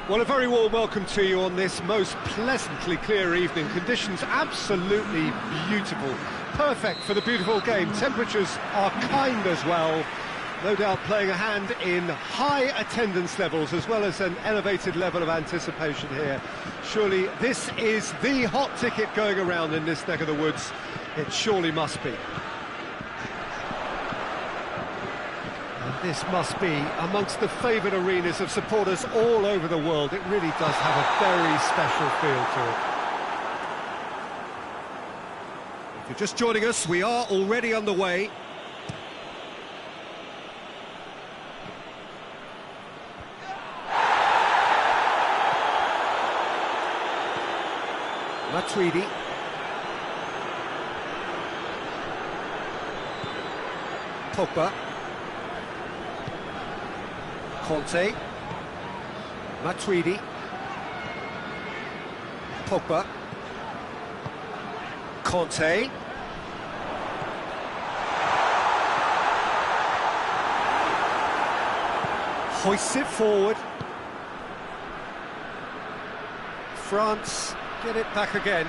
Well, a very warm welcome to you on this most pleasantly clear evening. Conditions absolutely beautiful. Perfect for the beautiful game. Temperatures are kind as well. No doubt playing a hand in high attendance levels as well as an elevated level of anticipation here. Surely this is the hot ticket going around in this neck of the woods. It surely must be. This must be amongst the favoured arenas of supporters all over the world. It really does have a very special feel to it. If you're just joining us, we are already underway. Matuidi. Pogba. Conte, Matuidi, Pogba, Conte, hoists it forward, France get it back again,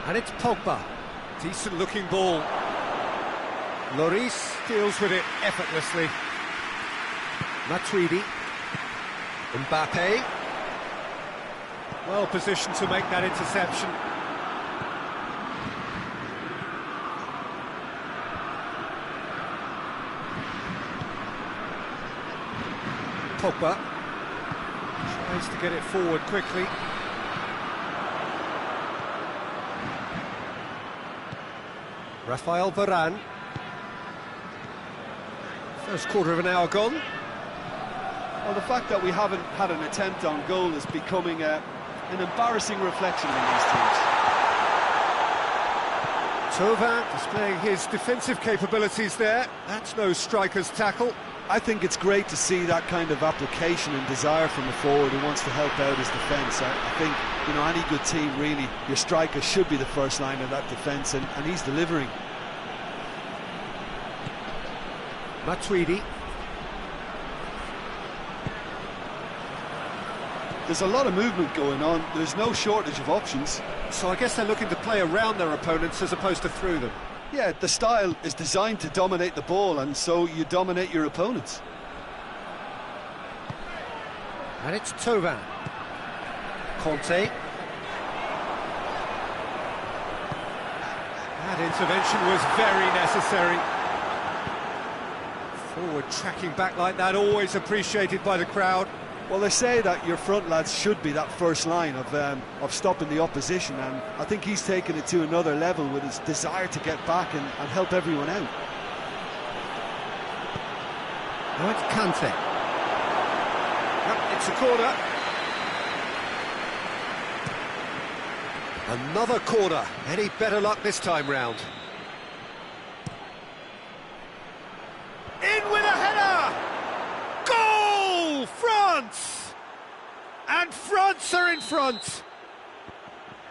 and it's Pogba, decent looking ball. Lloris deals with it effortlessly. Matuidi. Mbappe. Well positioned to make that interception. Pogba. Tries to get it forward quickly. Rafael Varane. First quarter of an hour gone. Well, the fact that we haven't had an attempt on goal is becoming an embarrassing reflection on these teams. Thauvin displaying his defensive capabilities there. That's no striker's tackle. I think it's great to see that kind of application and desire from a forward who wants to help out his defence. I think, you know, any good team, really, your striker should be the first line of that defence, and he's delivering. Matuidi. There's a lot of movement going on. There's no shortage of options. So I guess they're looking to play around their opponents as opposed to through them. Yeah, the style is designed to dominate the ball, and so you dominate your opponents. And it's Thauvin. Conte. That intervention was very necessary. Forward tracking back like that, always appreciated by the crowd. Well, they say that your front lads should be that first line of stopping the opposition, and I think he's taken it to another level with his desire to get back and help everyone out. Now it's Kante. Yep, it's a corner. Another corner. Any better luck this time round? In with a header! Goal! France! And France are in front.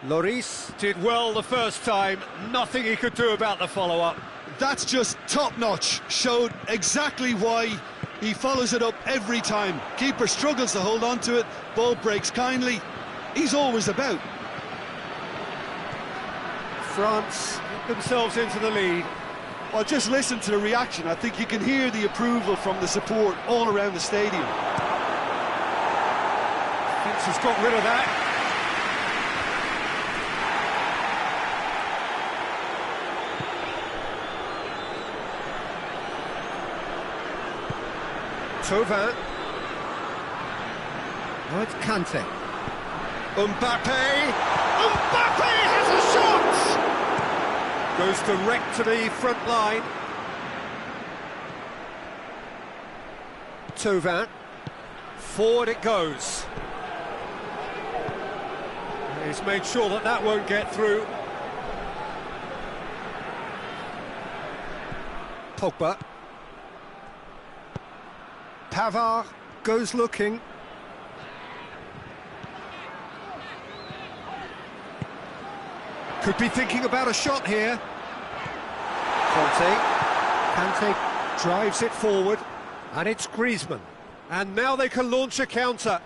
Lloris did well the first time. Nothing he could do about the follow-up. That's just top-notch. Showed exactly why he follows it up every time. Keeper struggles to hold on to it. Ball breaks kindly. He's always about. France get themselves into the lead. Well, just listen to the reaction. I think you can hear the approval from the support all around the stadium. Fitz has got rid of that. Thauvin. Now it's Kante. Mbappe. Mbappe has a shot! Goes direct to the front line. Thauvin. Forward it goes. He's made sure that that won't get through. Pogba. Pavard goes looking. Could be thinking about a shot here. Kante drives it forward, and it's Griezmann. And now they can launch a counter.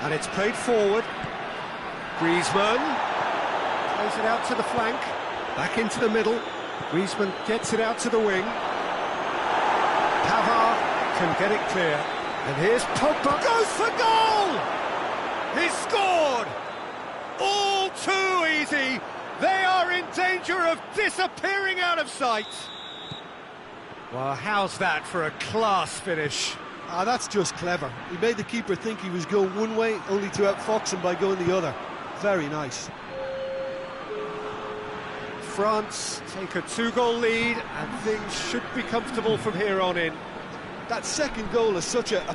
And it's played forward. Griezmann plays it out to the flank, back into the middle. Griezmann gets it out to the wing. Pavard can get it clear. And here's Pogba, goes for goal! He's scored! All too easy. They are in danger of disappearing out of sight. Well, how's that for a class finish? Ah, that's just clever. He made the keeper think he was going one way, only to outfox him by going the other. Very nice. France take a 2-goal lead, and things should be comfortable from here on in. That second goal is such And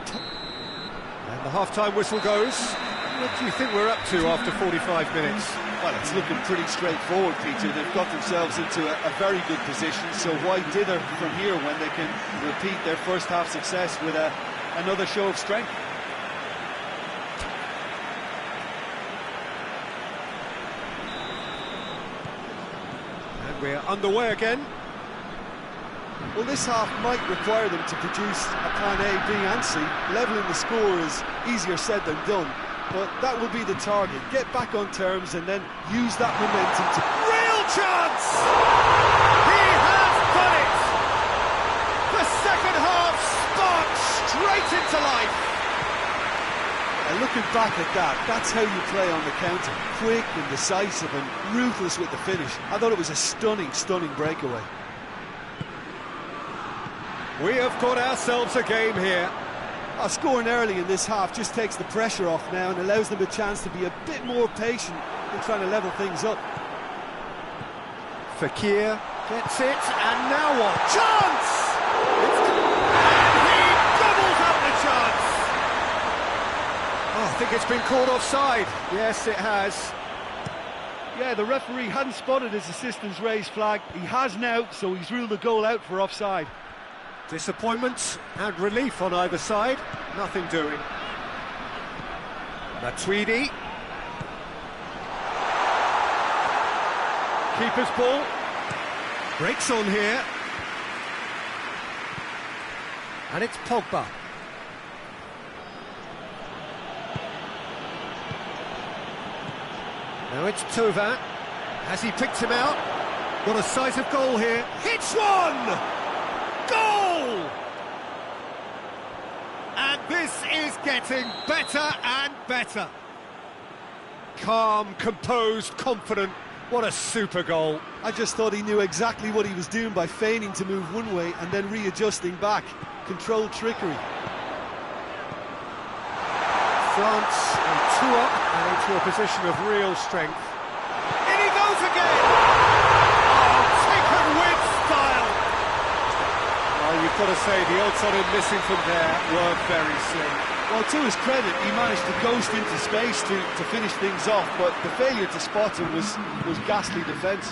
the half-time whistle goes. What do you think we're up to after 45 minutes? Well, it's looking pretty straightforward, Peter. They've got themselves into a very good position, so why dither from here when they can repeat their first half success with another show of strength? And we're underway again. Well, this half might require them to produce a plan A, B and C. Levelling the score is easier said than done, but that will be the target. Get back on terms and then use that momentum to... Real chance! He has done it! The second half sparks straight into life! And looking back at that, that's how you play on the counter. Quick and decisive and ruthless with the finish. I thought it was a stunning, stunning breakaway. We have got ourselves a game here. Scoring early in this half just takes the pressure off now and allows them a chance to be a bit more patient in trying to level things up. Fekir gets it, and now what? Chance! And he doubles up the chance! Oh, I think it's been called offside. Yes, it has. Yeah, the referee hadn't spotted his assistant's raised flag. He has now, so he's ruled the goal out for offside. Disappointment and relief on either side. Nothing doing. Matuidi. Keeper's ball. Breaks on here. And it's Pogba. Now it's Thauvin. Has he picked him out? What a sight of goal here. Hits one! Goal! And this is getting better and better. Calm, composed, confident. What a super goal. I just thought he knew exactly what he was doing by feigning to move one way and then readjusting back. Controlled trickery. France are 2 up and into a position of real strength. In he goes again! Oh, taken with style! Well, you've got to say the odds on him missing from there were very slim. Well, to his credit, he managed to ghost into space to finish things off, but the failure to spot him was ghastly defence.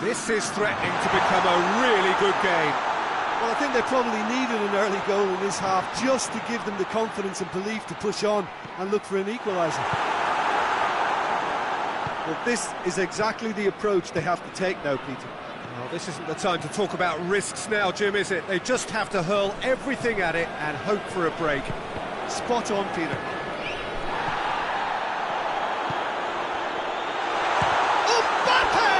This is threatening to become a really good game. Well, I think they probably needed an early goal in this half just to give them the confidence and belief to push on and look for an equaliser. Well, this is exactly the approach they have to take now, Peter. Well, this isn't the time to talk about risks now, Jim, is it? They just have to hurl everything at it and hope for a break. Spot on, Peter. Mbappe!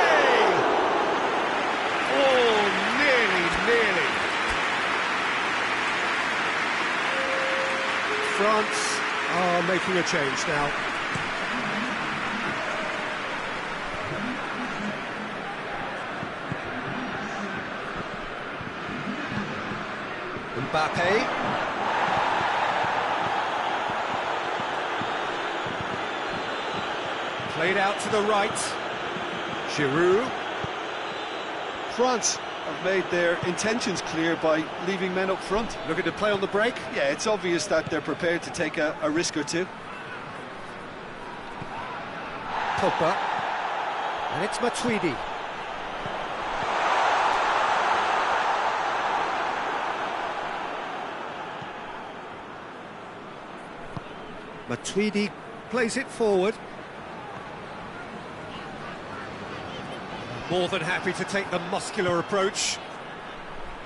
Oh, nearly. France are making a change now. Mbappe. Played out to the right. Giroud. France have made their intentions clear by leaving men up front. Looking to play on the break. Yeah, it's obvious that they're prepared to take a risk or two. Pogba. And it's Matuidi. Matuidi plays it forward. More than happy to take the muscular approach.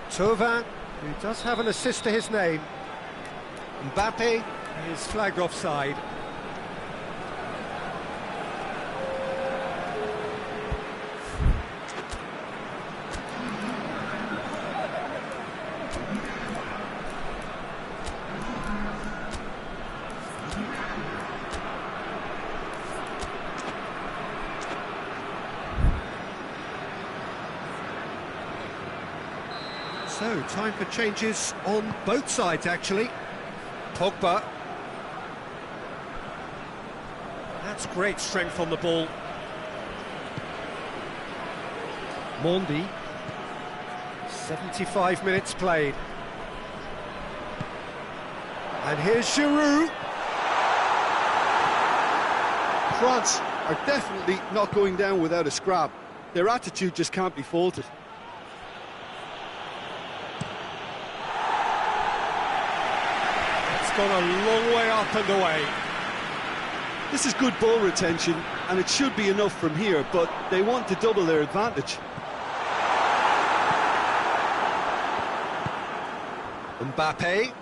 Thauvin, who does have an assist to his name. Mbappe is flagged offside. So, time for changes on both sides, actually. Pogba. That's great strength on the ball. Mondi. 75 minutes played. And here's Giroud. France are definitely not going down without a scrap. Their attitude just can't be faulted. Gone a long way up and away. This is good ball retention, and it should be enough from here, but they want to double their advantage. Mbappe.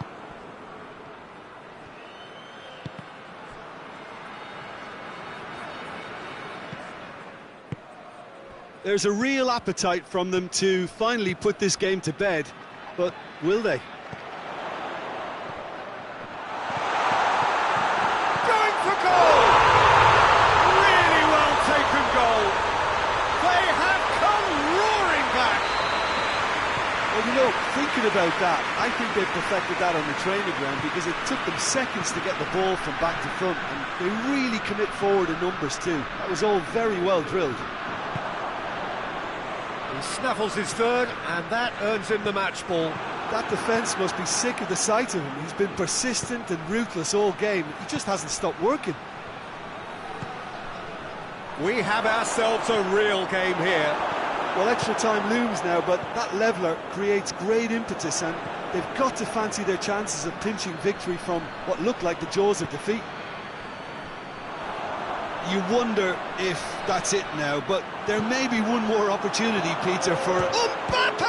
There's a real appetite from them to finally put this game to bed, but will they? Thinking about that, I think they perfected that on the training ground because it took them seconds to get the ball from back to front, and they really commit forward in numbers too. That was all very well drilled. He snaffles his third, and that earns him the match ball. That defence must be sick of the sight of him. He's been persistent and ruthless all game. He just hasn't stopped working. We have ourselves a real game here. Well, extra time looms now, but that leveller creates great impetus, and they've got to fancy their chances of pinching victory from what looked like the jaws of defeat. You wonder if that's it now, but there may be one more opportunity, Peter, for... Mbappe!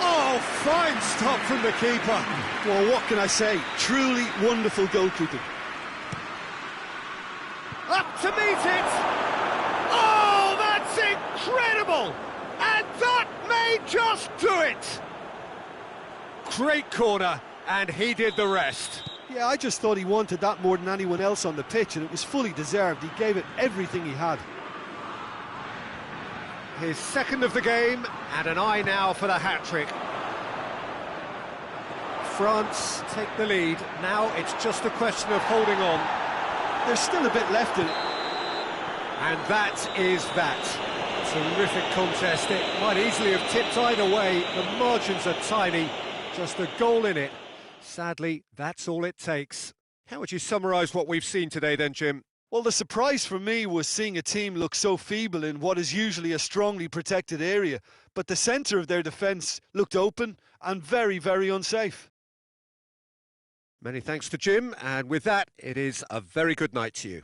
Oh, fine stop from the keeper. Well, what can I say? Truly wonderful goalkeeping. Up to meet it! Oh, that's incredible! And that may just do it! Great corner, and he did the rest. Yeah, I just thought he wanted that more than anyone else on the pitch, and it was fully deserved. He gave it everything he had. His second of the game, and an eye now for the hat-trick. France take the lead. Now it's just a question of holding on. There's still a bit left in it. And that is that. Terrific contest. It might easily have tipped either way. The margins are tiny. Just a goal in it. Sadly, that's all it takes. How would you summarise what we've seen today then, Jim? Well, the surprise for me was seeing a team look so feeble in what is usually a strongly protected area. But the centre of their defence looked open and very, very unsafe. Many thanks to Jim. And with that, it is a very good night to you.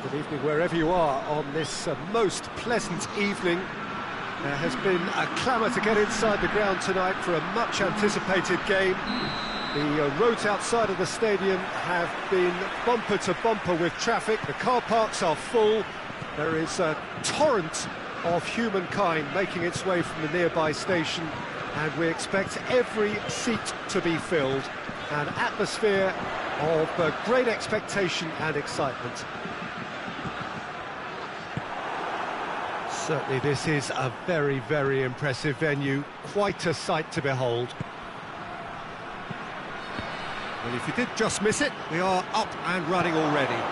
Good evening wherever you are on this most pleasant evening. There has been a clamour to get inside the ground tonight for a much anticipated game. The roads outside of the stadium have been bumper to bumper with traffic. The car parks are full. There is a torrent of humankind making its way from the nearby station, and we expect every seat to be filled. An atmosphere of great expectation and excitement. Certainly this is a very, very impressive venue, quite a sight to behold. Well, if you did just miss it, we are up and running already.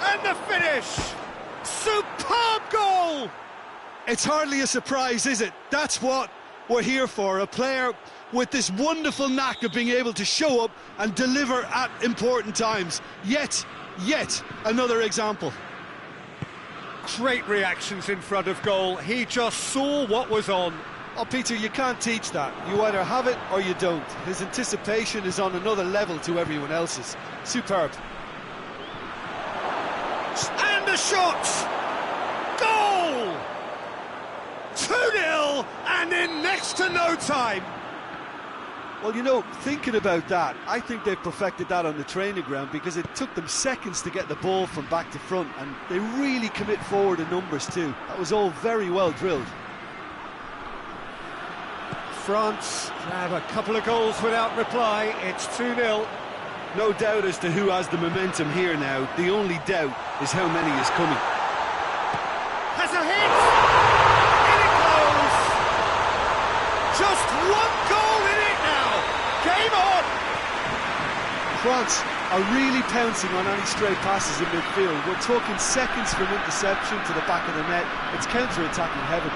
And the finish! Superb goal! It's hardly a surprise, is it? That's what we're here for, a player with this wonderful knack of being able to show up and deliver at important times. Yet another example. Great reactions in front of goal. He just saw what was on. Oh, Peter, you can't teach that. You either have it or you don't. His anticipation is on another level to everyone else's. Superb. And a shot! Goal! 2-0 and in next to no time. Well, you know, thinking about that, I think they've perfected that on the training ground, because it took them seconds to get the ball from back to front, and they really commit forward in numbers too. That was all very well drilled. France have a couple of goals without reply. It's 2-0. No doubt as to who has the momentum here now. The only doubt is how many is coming. Has a hit! In it goes! Just one goal in it now! Game on! France are really pouncing on any stray passes in midfield. We're talking seconds from interception to the back of the net. It's counter-attacking heaven.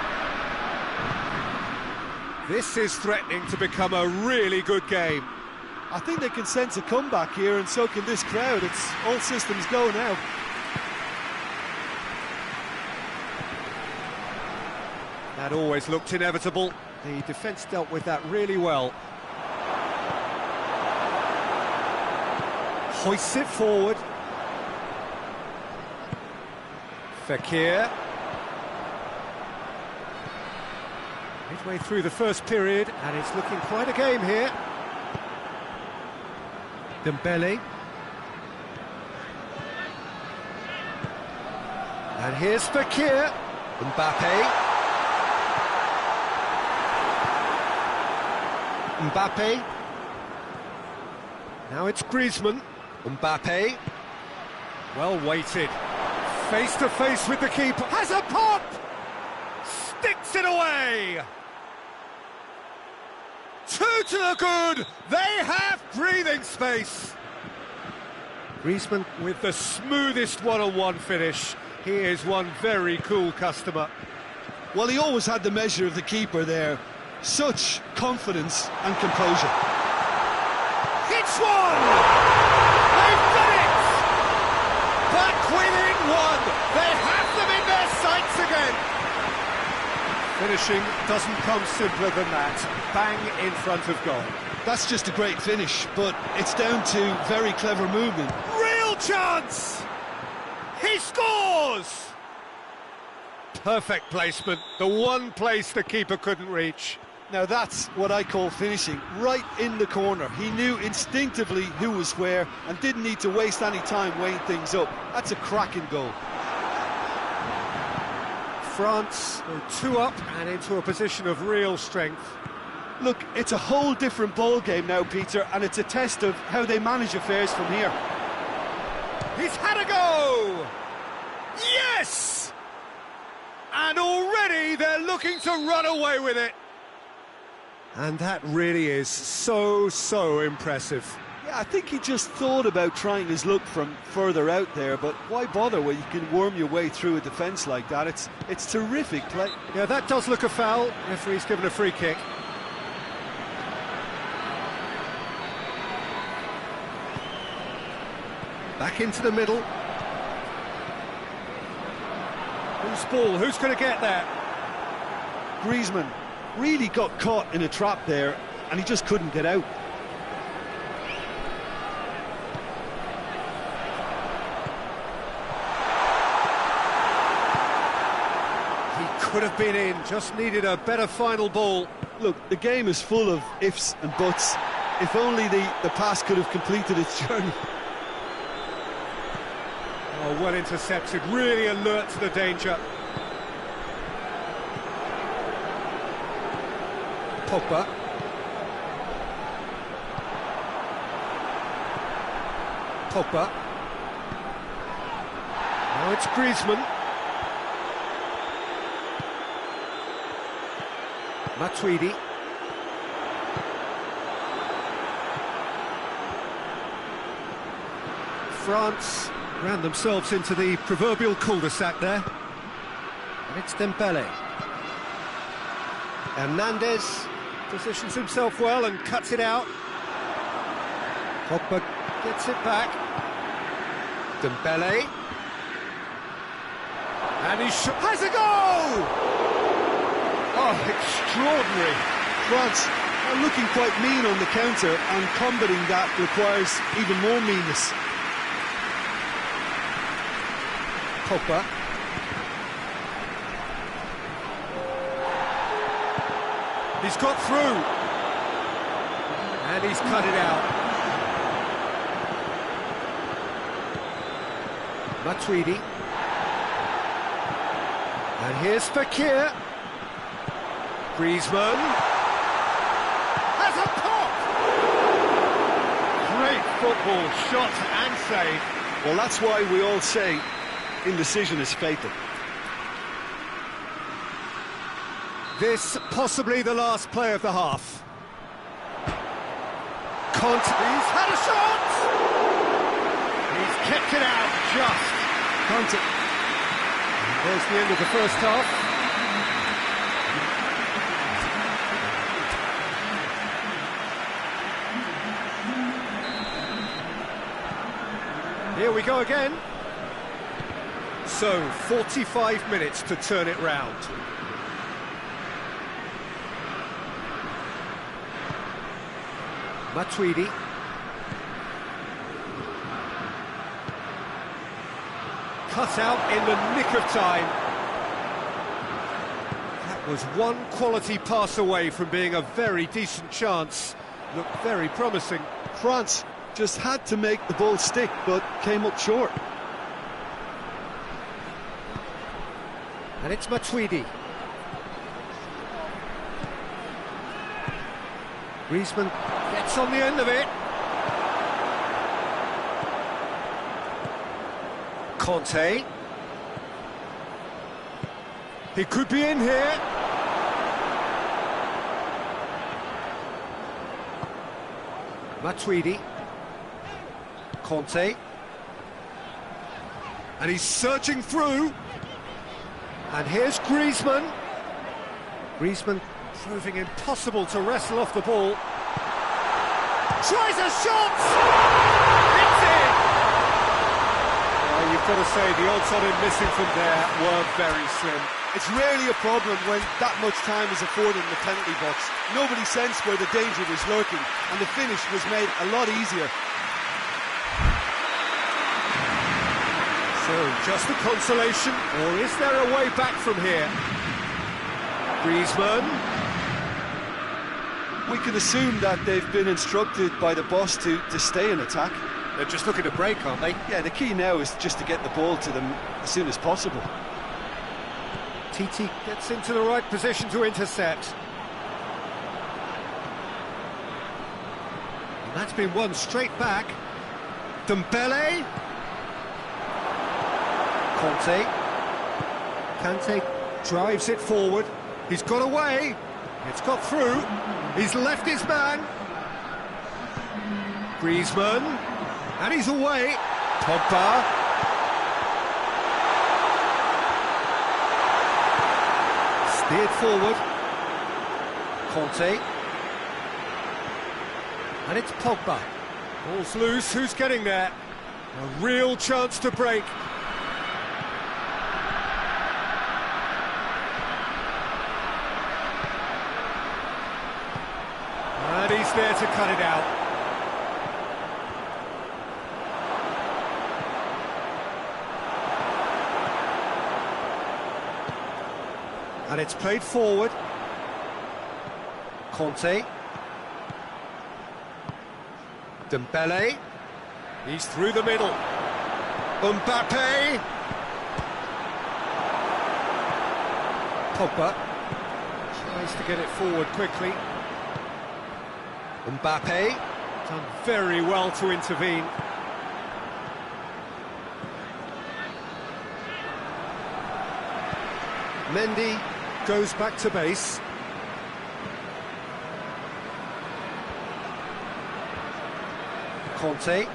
This is threatening to become a really good game. I think they can sense a comeback here, and so can this crowd. It's all systems go now. That always looked inevitable. The defence dealt with that really well. Hoists it forward. Fekir. Midway through the first period, and it's looking quite a game here. Dembele. And here's Fekir. Mbappe. Mbappe. Now it's Griezmann. Mbappe. Well weighted. Face to face with the keeper. Has a pop! Sticks it away! 2 to the good. They have breathing space. Griezmann with the smoothest one-on-one finish. He is one very cool customer. Well, he always had the measure of the keeper there. Such confidence and composure. It's one! They've done it! Back within one. They have them in their sights again. Finishing doesn't come simpler than that. Bang in front of goal. That's just a great finish, but it's down to very clever movement. Real chance! He scores! Perfect placement, the one place the keeper couldn't reach. Now that's what I call finishing, right in the corner. He knew instinctively who was where and didn't need to waste any time weighing things up. That's a cracking goal. France go 2 up and into a position of real strength. Look, it's a whole different ball game now, Peter, and it's a test of how they manage affairs from here. He's had a go! Yes! And already they're looking to run away with it. And that really is so impressive. Yeah, I think he just thought about trying his luck from further out there, but why bother when you can worm your way through a defence like that? It's terrific play. Yeah, that does look a foul. Referee's given a free kick. Back into the middle. Who's ball? Who's going to get there? Griezmann really got caught in a trap there, and he just couldn't get out. Could have been in, just needed a better final ball. Look, the game is full of ifs and buts. If only the pass could have completed its journey. Oh, well intercepted, really alert to the danger. Pogba. Pogba. Now it's Griezmann. Matuidi. France ran themselves into the proverbial cul-de-sac there. And it's Dembele. Hernandez positions himself well and cuts it out. Pogba gets it back. Dembele. And he has a goal! Oh, extraordinary. France are looking quite mean on the counter, and combating that requires even more meanness. Pogba. He's got through. And he's cut it out. Matuidi. And here's Fekir. Griezmann. Has a pop! Great football, shot and save. Well, that's why we all say indecision is fatal. This possibly the last play of the half. Conte, he's had a shot! He's kept it out just. Conte. There's the end of the first half. Here we go again. So, 45 minutes to turn it round. Matuidi. Cut out in the nick of time. That was one quality pass away from being a very decent chance. Looked very promising. France just had to make the ball stick, but came up short. And it's Matuidi. Griezmann gets on the end of it. Conte. He could be in here. Matuidi. Conte. And he's searching through. And here's Griezmann. Griezmann proving impossible to wrestle off the ball. Tries a shot! It's in! Well, you've got to say the odds on him missing from there were very slim. It's rarely a problem when that much time is afforded in the penalty box. Nobody sensed where the danger was lurking, and the finish was made a lot easier. So, just a consolation, or is there a way back from here? Griezmann. We can assume that they've been instructed by the boss to stay in attack. They're just looking to break, aren't they? Yeah, the key now is just to get the ball to them as soon as possible. Titi gets into the right position to intercept. And that's been won straight back. Dembele. Conte. Kante drives it forward. He's got away. It's got through. He's left his man. Griezmann. And he's away. Pogba. Steered forward. Conte. And it's Pogba. Ball's loose. Who's getting there? A real chance to break. And he's there to cut it out. And it's played forward. Conte. Dembele. He's through the middle. Mbappe. Pogba. Tries to get it forward quickly. Mbappe. Done very well to intervene. Mendy goes back to base. Conte.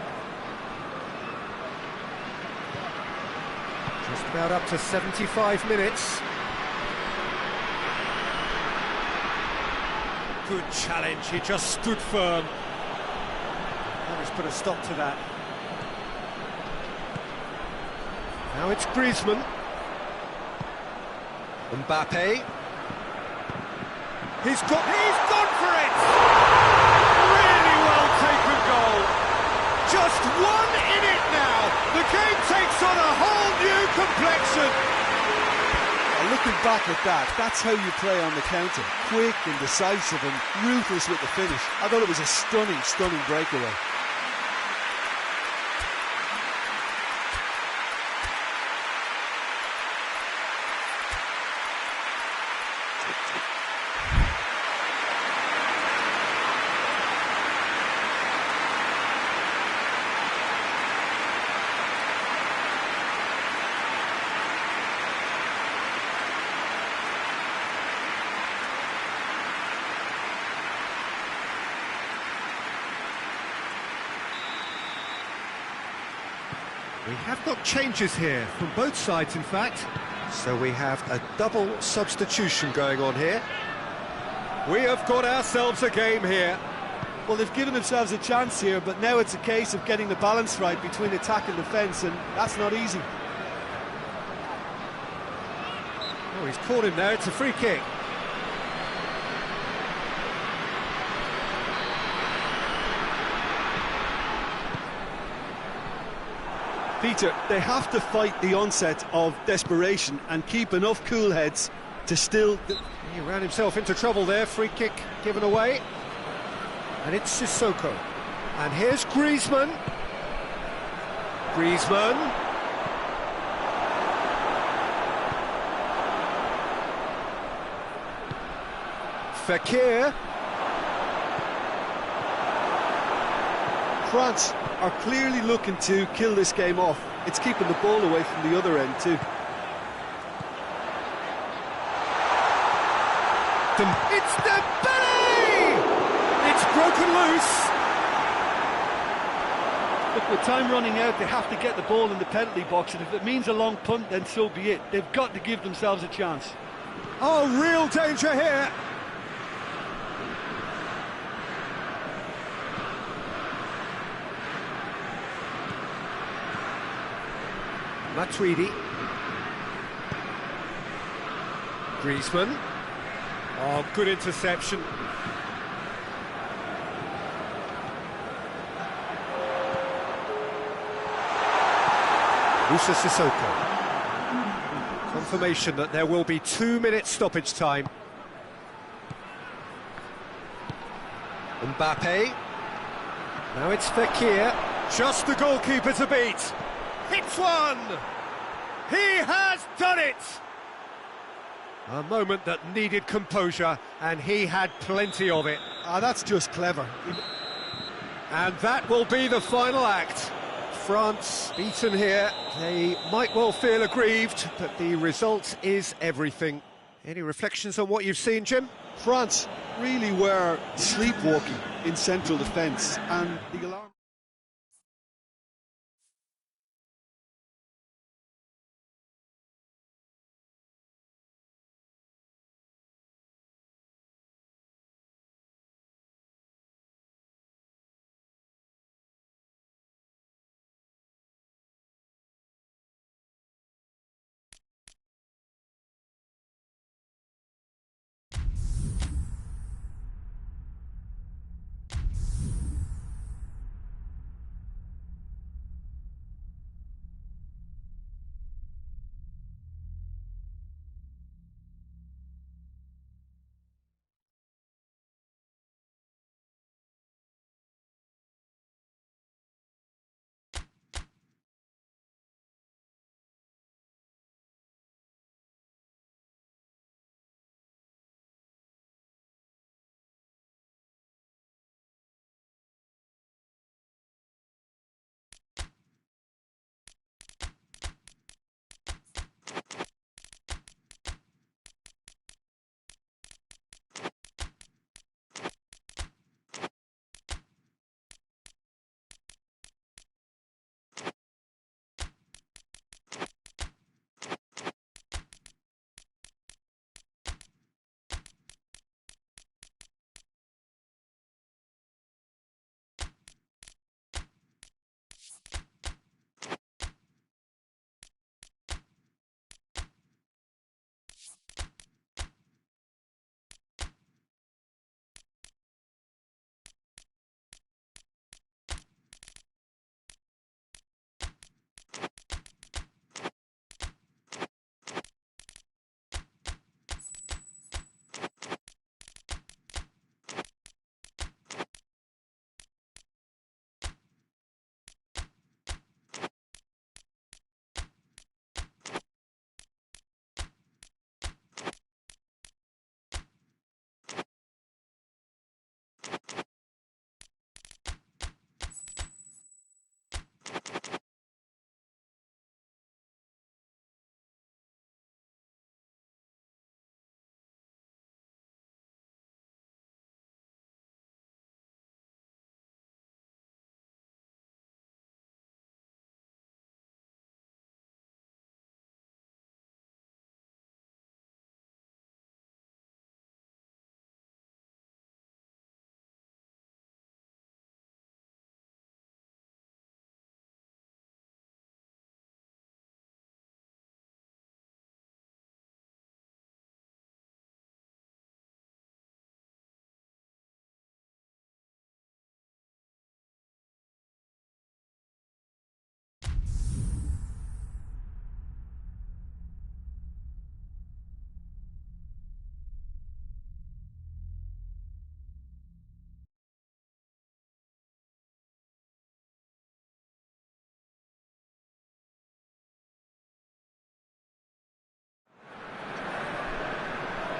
Just about up to 75 minutes. Good challenge, he just stood firm. That has put a stop to that. Now it's Griezmann. Mbappe. He's gone for it! Really well taken goal. Just one in it now. The game takes on a whole new complexion. Looking back at that, that's how you play on the counter. Quick and decisive and ruthless with the finish. I thought it was a stunning, stunning breakaway. We have got changes here from both sides, in fact. So we have a double substitution going on here. We have got ourselves a game here. Well, they've given themselves a chance here, but now it's a case of getting the balance right between attack and defence, and that's not easy. Oh, he's caught him there. It's a free kick. Peter, they have to fight the onset of desperation and keep enough cool heads to still... He ran himself into trouble there, free kick given away. And it's Sissoko. And here's Griezmann. Griezmann. Fekir. France are clearly looking to kill this game off. It's keeping the ball away from the other end too. It's Dembele! It's broken loose. Look, with time running out, they have to get the ball in the penalty box, and if it means a long punt, then so be it. They've got to give themselves a chance. Oh, real danger here. Matuidi. Griezmann. Oh, good interception. Moussa Sissoko. Confirmation that there will be 2 minutes stoppage time. Mbappe. Now it's Fekir. Just the goalkeeper to beat. Hits one! He has done it! A moment that needed composure, and he had plenty of it. That's just clever. And that will be the final act. France beaten here. They might well feel aggrieved, but the result is everything. Any reflections on what you've seen, Jim? France really were sleepwalking in central defence, and the alarm...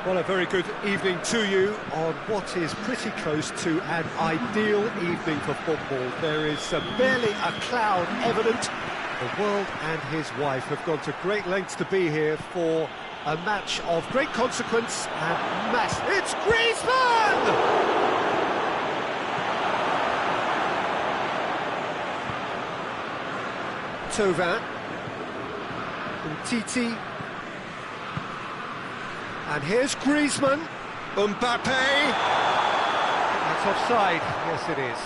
Well, a very good evening to you on what is pretty close to an ideal evening for football. There is barely a cloud evident. The world and his wife have gone to great lengths to be here for a match of great consequence and mass. It's Griezmann! Thauvin, Titi, and here's Griezmann. Mbappe! That's offside. Yes, it is.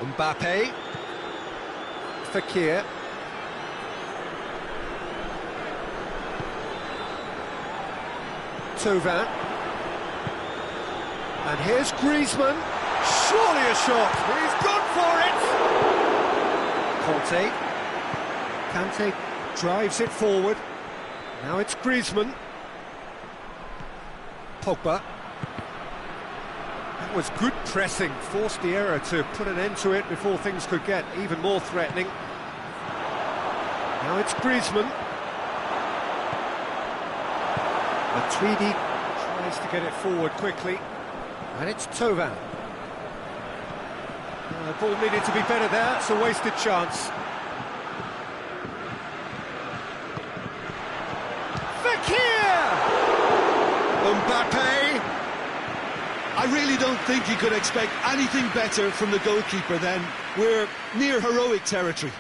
Mbappe. Fekir. Thauvin. And here's Griezmann. Surely a shot. He's gone for it. Kante drives it forward. Now it's Griezmann. Pogba. That was good pressing. Forced the error to put an end to it before things could get even more threatening. Now it's Griezmann. Matuidi tries to get it forward quickly. And it's Thauvin. The ball needed to be better there, it's a wasted chance. Fekir! Mbappe! I really don't think you could expect anything better from the goalkeeper then. We're near heroic territory.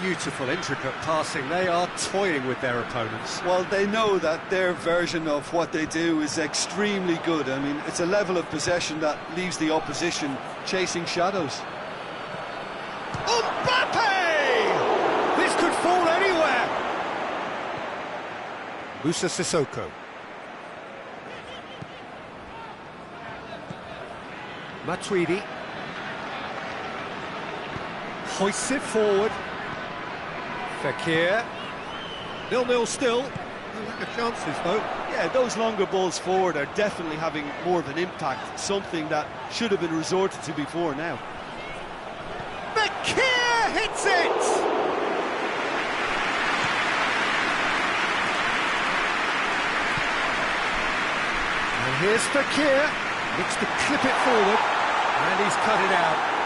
Beautiful, intricate passing. They are toying with their opponents. Well, they know that their version of what they do is extremely good. I mean, it's a level of possession that leaves the opposition chasing shadows. Mbappe! This could fall anywhere. Moussa Sissoko. Matuidi. Hoists it forward. Fekir. 0-0 still. No lack of chances, though. Yeah, those longer balls forward are definitely having more of an impact, something that should have been resorted to before now. Fekir hits it! And here's Fekir. Looks to clip it forward. And he's cut it out.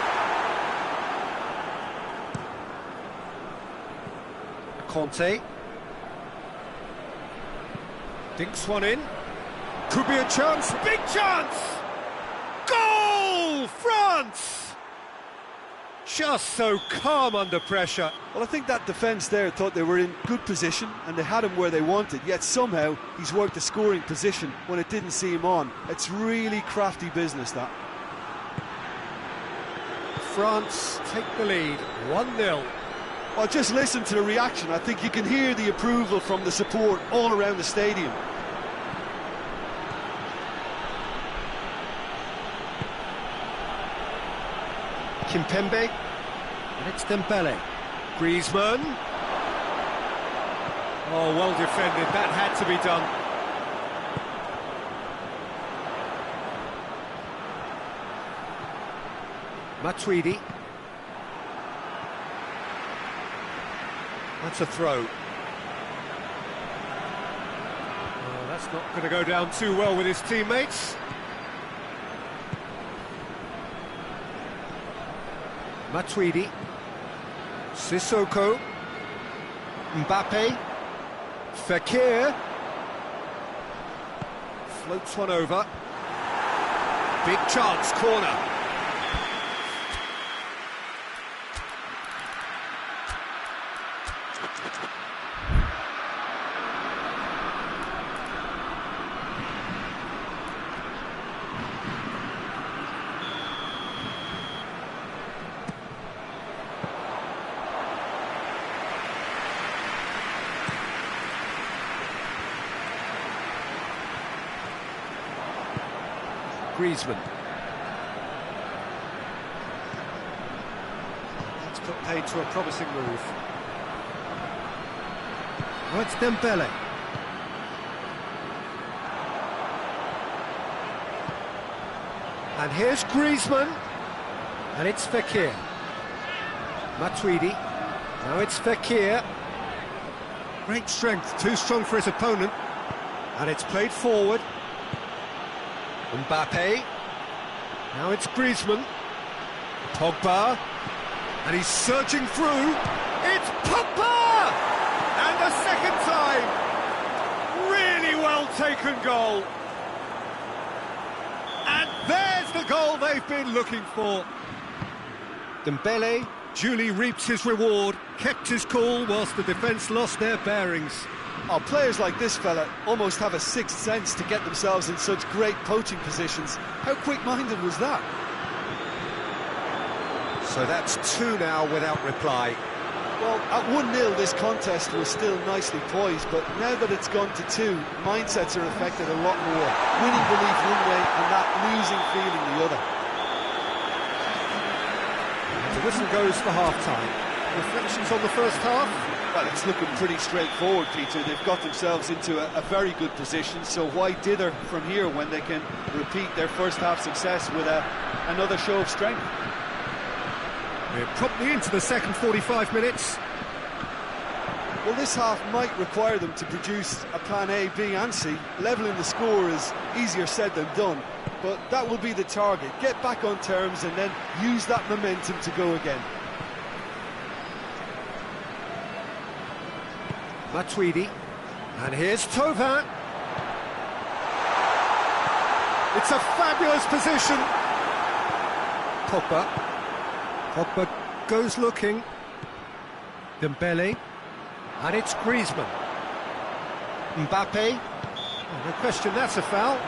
Kante. Dinks one in. Could be a chance. Big chance! Goal! France! Just so calm under pressure. Well, I think that defence there thought they were in good position and they had him where they wanted, yet somehow he's worked a scoring position when it didn't see him on. It's really crafty business, that. France take the lead, 1-0. Well, just listen to the reaction. I think you can hear the approval from the support all around the stadium. Kimpembe, and it's Dembele. Griezmann. Oh, well defended, that had to be done. Matuidi. That's a throw. Oh, that's not going to go down too well with his teammates. Matuidi. Sissoko. Mbappe. Fekir. Floats one over. Big chance, corner. Griezmann. Let's put paid to a promising move. Oh, it's Dembele. And here's Griezmann. And it's Fekir. Matuidi. Now it's Fekir. Great strength, too strong for his opponent. And it's played forward. Mbappe. Now it's Griezmann. Pogba. And he's surging through. It's Pogba! And a second time. Really well taken goal. And there's the goal they've been looking for. Dembele duly reaps his reward, kept his cool whilst the defence lost their bearings. Oh, players like this fella almost have a sixth sense to get themselves in such great poaching positions. How quick-minded was that? So that's 2 now without reply. Well, at 1-0 this contest was still nicely poised, but now that it's gone to 2, mindsets are affected a lot more. Winning belief one way and that losing feeling the other. The whistle goes for half-time. Reflections on the first half? Well, it's looking pretty straightforward, Peter. They've got themselves into a very good position, so why dither from here when they can repeat their first half success with another show of strength? We're promptly into the second 45 minutes. Well, this half might require them to produce a plan A, B and C. Levelling the score is easier said than done, but that will be the target. Get back on terms and then use that momentum to go again. Matuidi, and here's Thauvin. It's a fabulous position. Pogba goes looking. Dembele, and it's Griezmann. Mbappe, oh, no question that's a foul.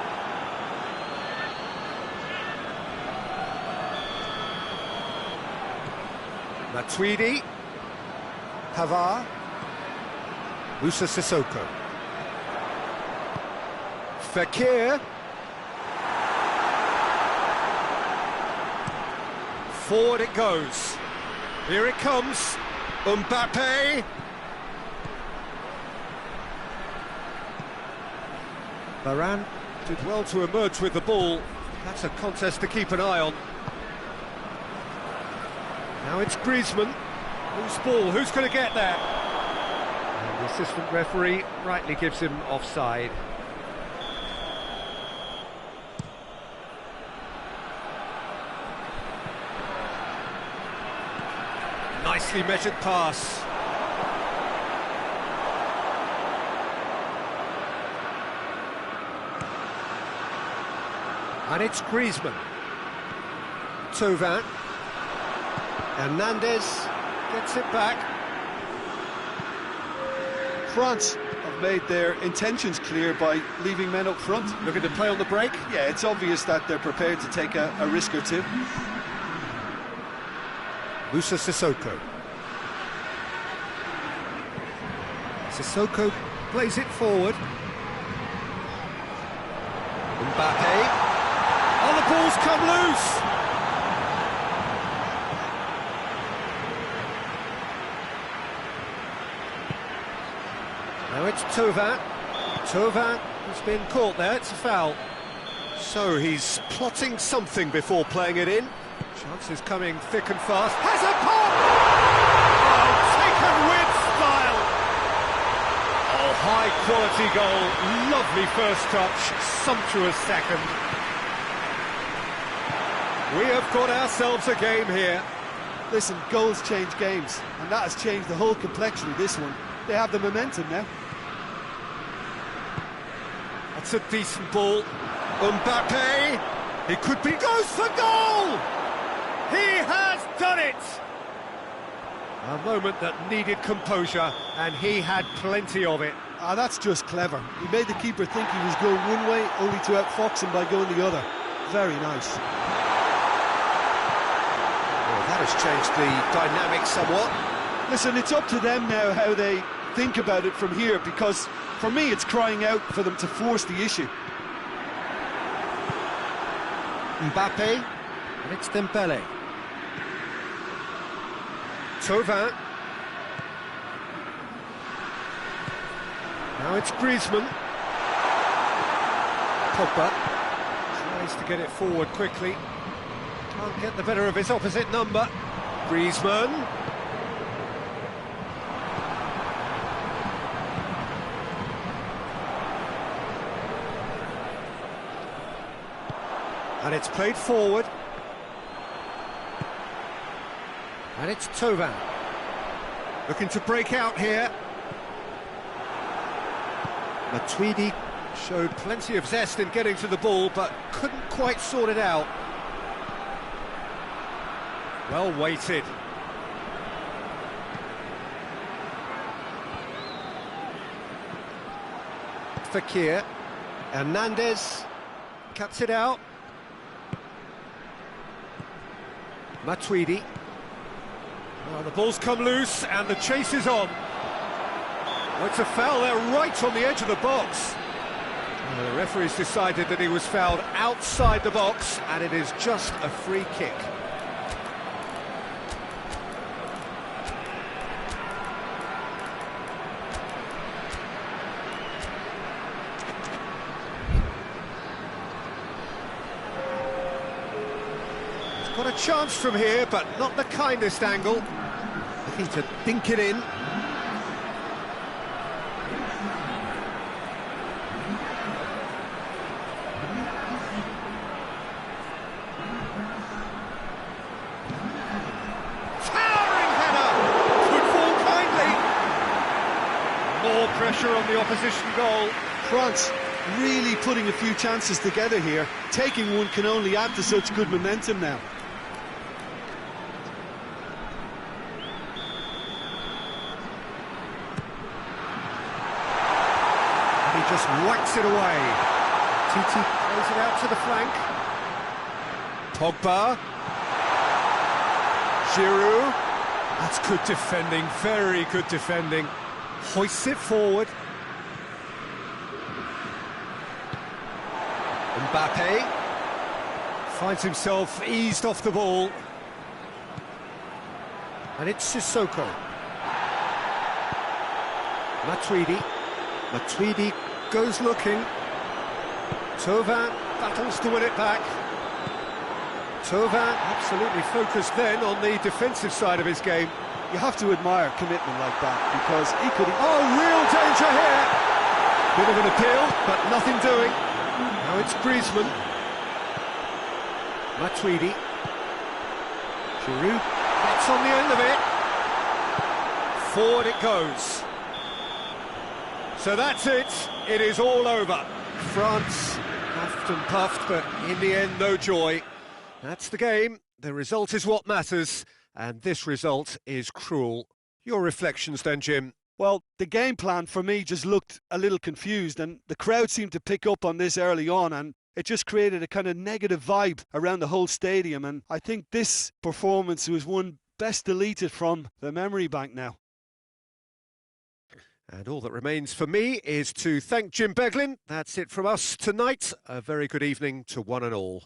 Matuidi, Pavard. Moussa Sissoko. Fekir. Forward it goes. Here it comes. Mbappe. Varane did well to emerge with the ball. That's a contest to keep an eye on. Now it's Griezmann. Whose ball? Who's going to get there? The assistant referee rightly gives him offside. Nicely measured pass. And it's Griezmann. Thauvin. Hernandez gets it back. France have made their intentions clear by leaving men up front. Looking to play on the break? Yeah, it's obvious that they're prepared to take a risk or two. Moussa Sissoko. Sissoko plays it forward. Mbappe. Oh, the ball's come loose! Now it's Thauvin. Thauvin has been caught there, it's a foul. So he's plotting something before playing it in. Chances coming thick and fast. Has a pop! Oh, taken with style! Oh, high quality goal. Lovely first touch, sumptuous second. We have got ourselves a game here. Listen, goals change games, and that has changed the whole complexion of this one. They have the momentum now. That's a decent ball. Mbappe, it could be, goes for goal! He has done it! A moment that needed composure, and he had plenty of it. Ah, that's just clever. He made the keeper think he was going one way, only to outfox him by going the other. Very nice. Well, that has changed the dynamic somewhat. Listen, it's up to them now how they think about it from here, because for me it's crying out for them to force the issue. Mbappe, and it's Dembele. Thauvin. Now it's Griezmann. Pogba tries to get it forward quickly. Can't get the better of his opposite number. Griezmann. And it's played forward. And it's Thauvin. Looking to break out here. Matuidi showed plenty of zest in getting to the ball, but couldn't quite sort it out. Well weighted. Fekir. Hernandez cuts it out. Matuidi. Oh, the ball's come loose and the chase is on. Oh, it's a foul there right on the edge of the box. Oh, the referee's decided that he was fouled outside the box and it is just a free kick. Got a chance from here, but not the kindest angle. Looking to dink it in. Towering header! Good ball kindly. More pressure on the opposition goal. France really putting a few chances together here. Taking one can only add to such good momentum now. He just whacks it away. Titi plays it out to the flank. Pogba. Giroud. That's good defending, very good defending. Hoists it forward. Mbappe finds himself eased off the ball. And it's Sissoko. Matuidi. Matuidi goes looking. Thauvin battles to win it back. Thauvin absolutely focused then on the defensive side of his game. You have to admire commitment like that, because he could... Oh, real danger here! Bit of an appeal, but nothing doing. Now it's Griezmann. Matuidi. Giroud gets on the end of it. Forward it goes. So that's it. It is all over. France huffed and puffed, but in the end, no joy. That's the game. The result is what matters, and this result is cruel. Your reflections then, Jim? Well, the game plan for me just looked a little confused, and the crowd seemed to pick up on this early on, and it just created a kind of negative vibe around the whole stadium, and I think this performance was one best deleted from the memory bank now. And all that remains for me is to thank Jim Beglin. That's it from us tonight. A very good evening to one and all.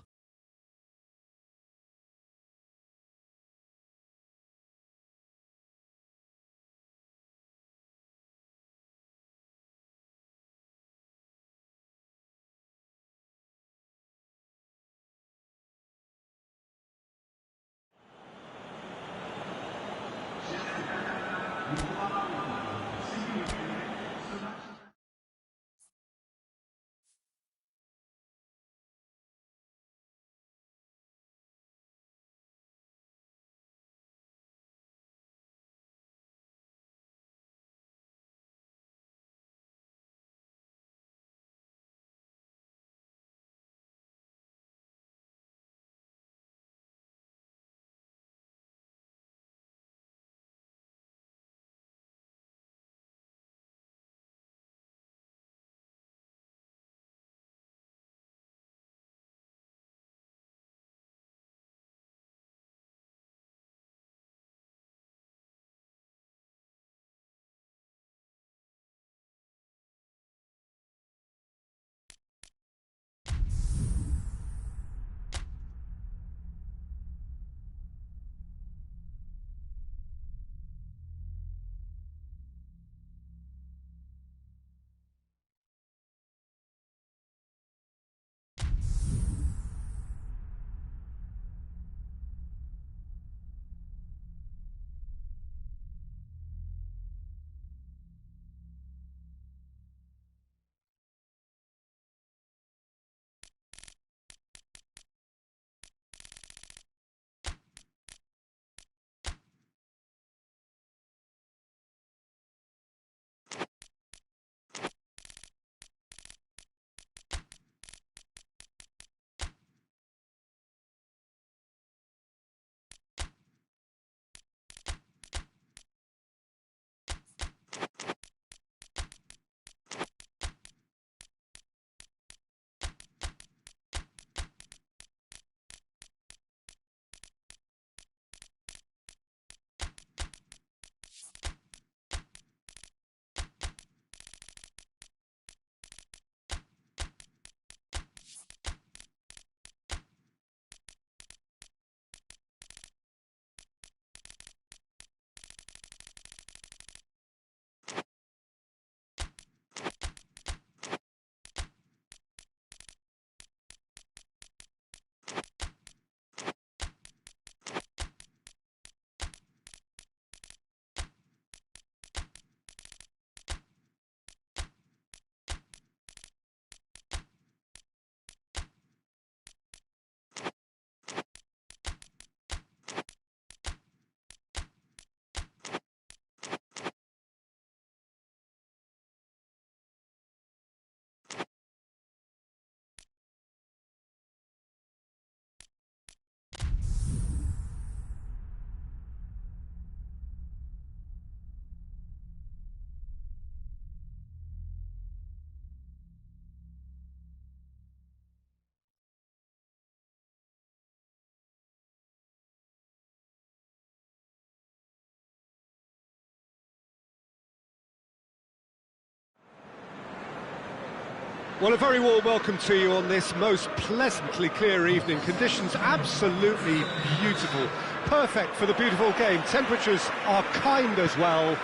Well, a very warm welcome to you on this most pleasantly clear evening. Conditions absolutely beautiful. Perfect for the beautiful game. Temperatures are kind as well.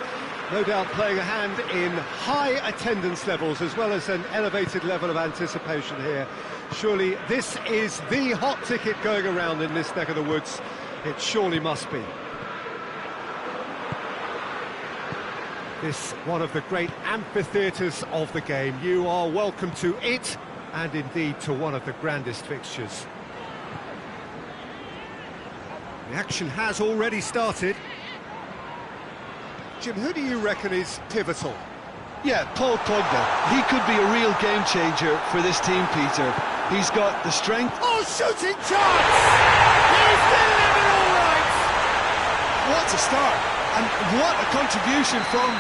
No doubt playing a hand in high attendance levels as well as an elevated level of anticipation here. Surely this is the hot ticket going around in this neck of the woods. It surely must be. This one of the great amphitheatres of the game. You are welcome to it, and indeed to one of the grandest fixtures. The action has already started. Jim, who do you reckon is pivotal? Yeah, Paul Pogba. He could be a real game changer for this team, Peter. He's got the strength. Oh, shooting chance! He's delivered all right! What a start, and what a contribution from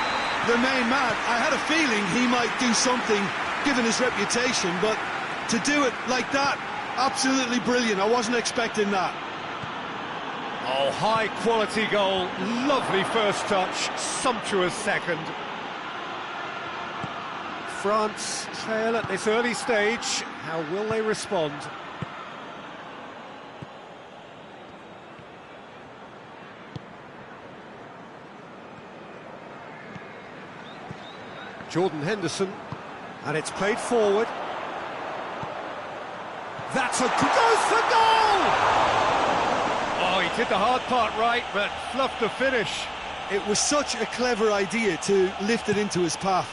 the main man. I had a feeling he might do something, given his reputation, but to do it like that, absolutely brilliant. I wasn't expecting that. Oh, high-quality goal, lovely first touch, sumptuous second. France trail at this early stage. How will they respond? Jordan Henderson, and it's played forward. That's a goes for goal! Oh, he did the hard part right, but fluffed the finish. It was such a clever idea to lift it into his path.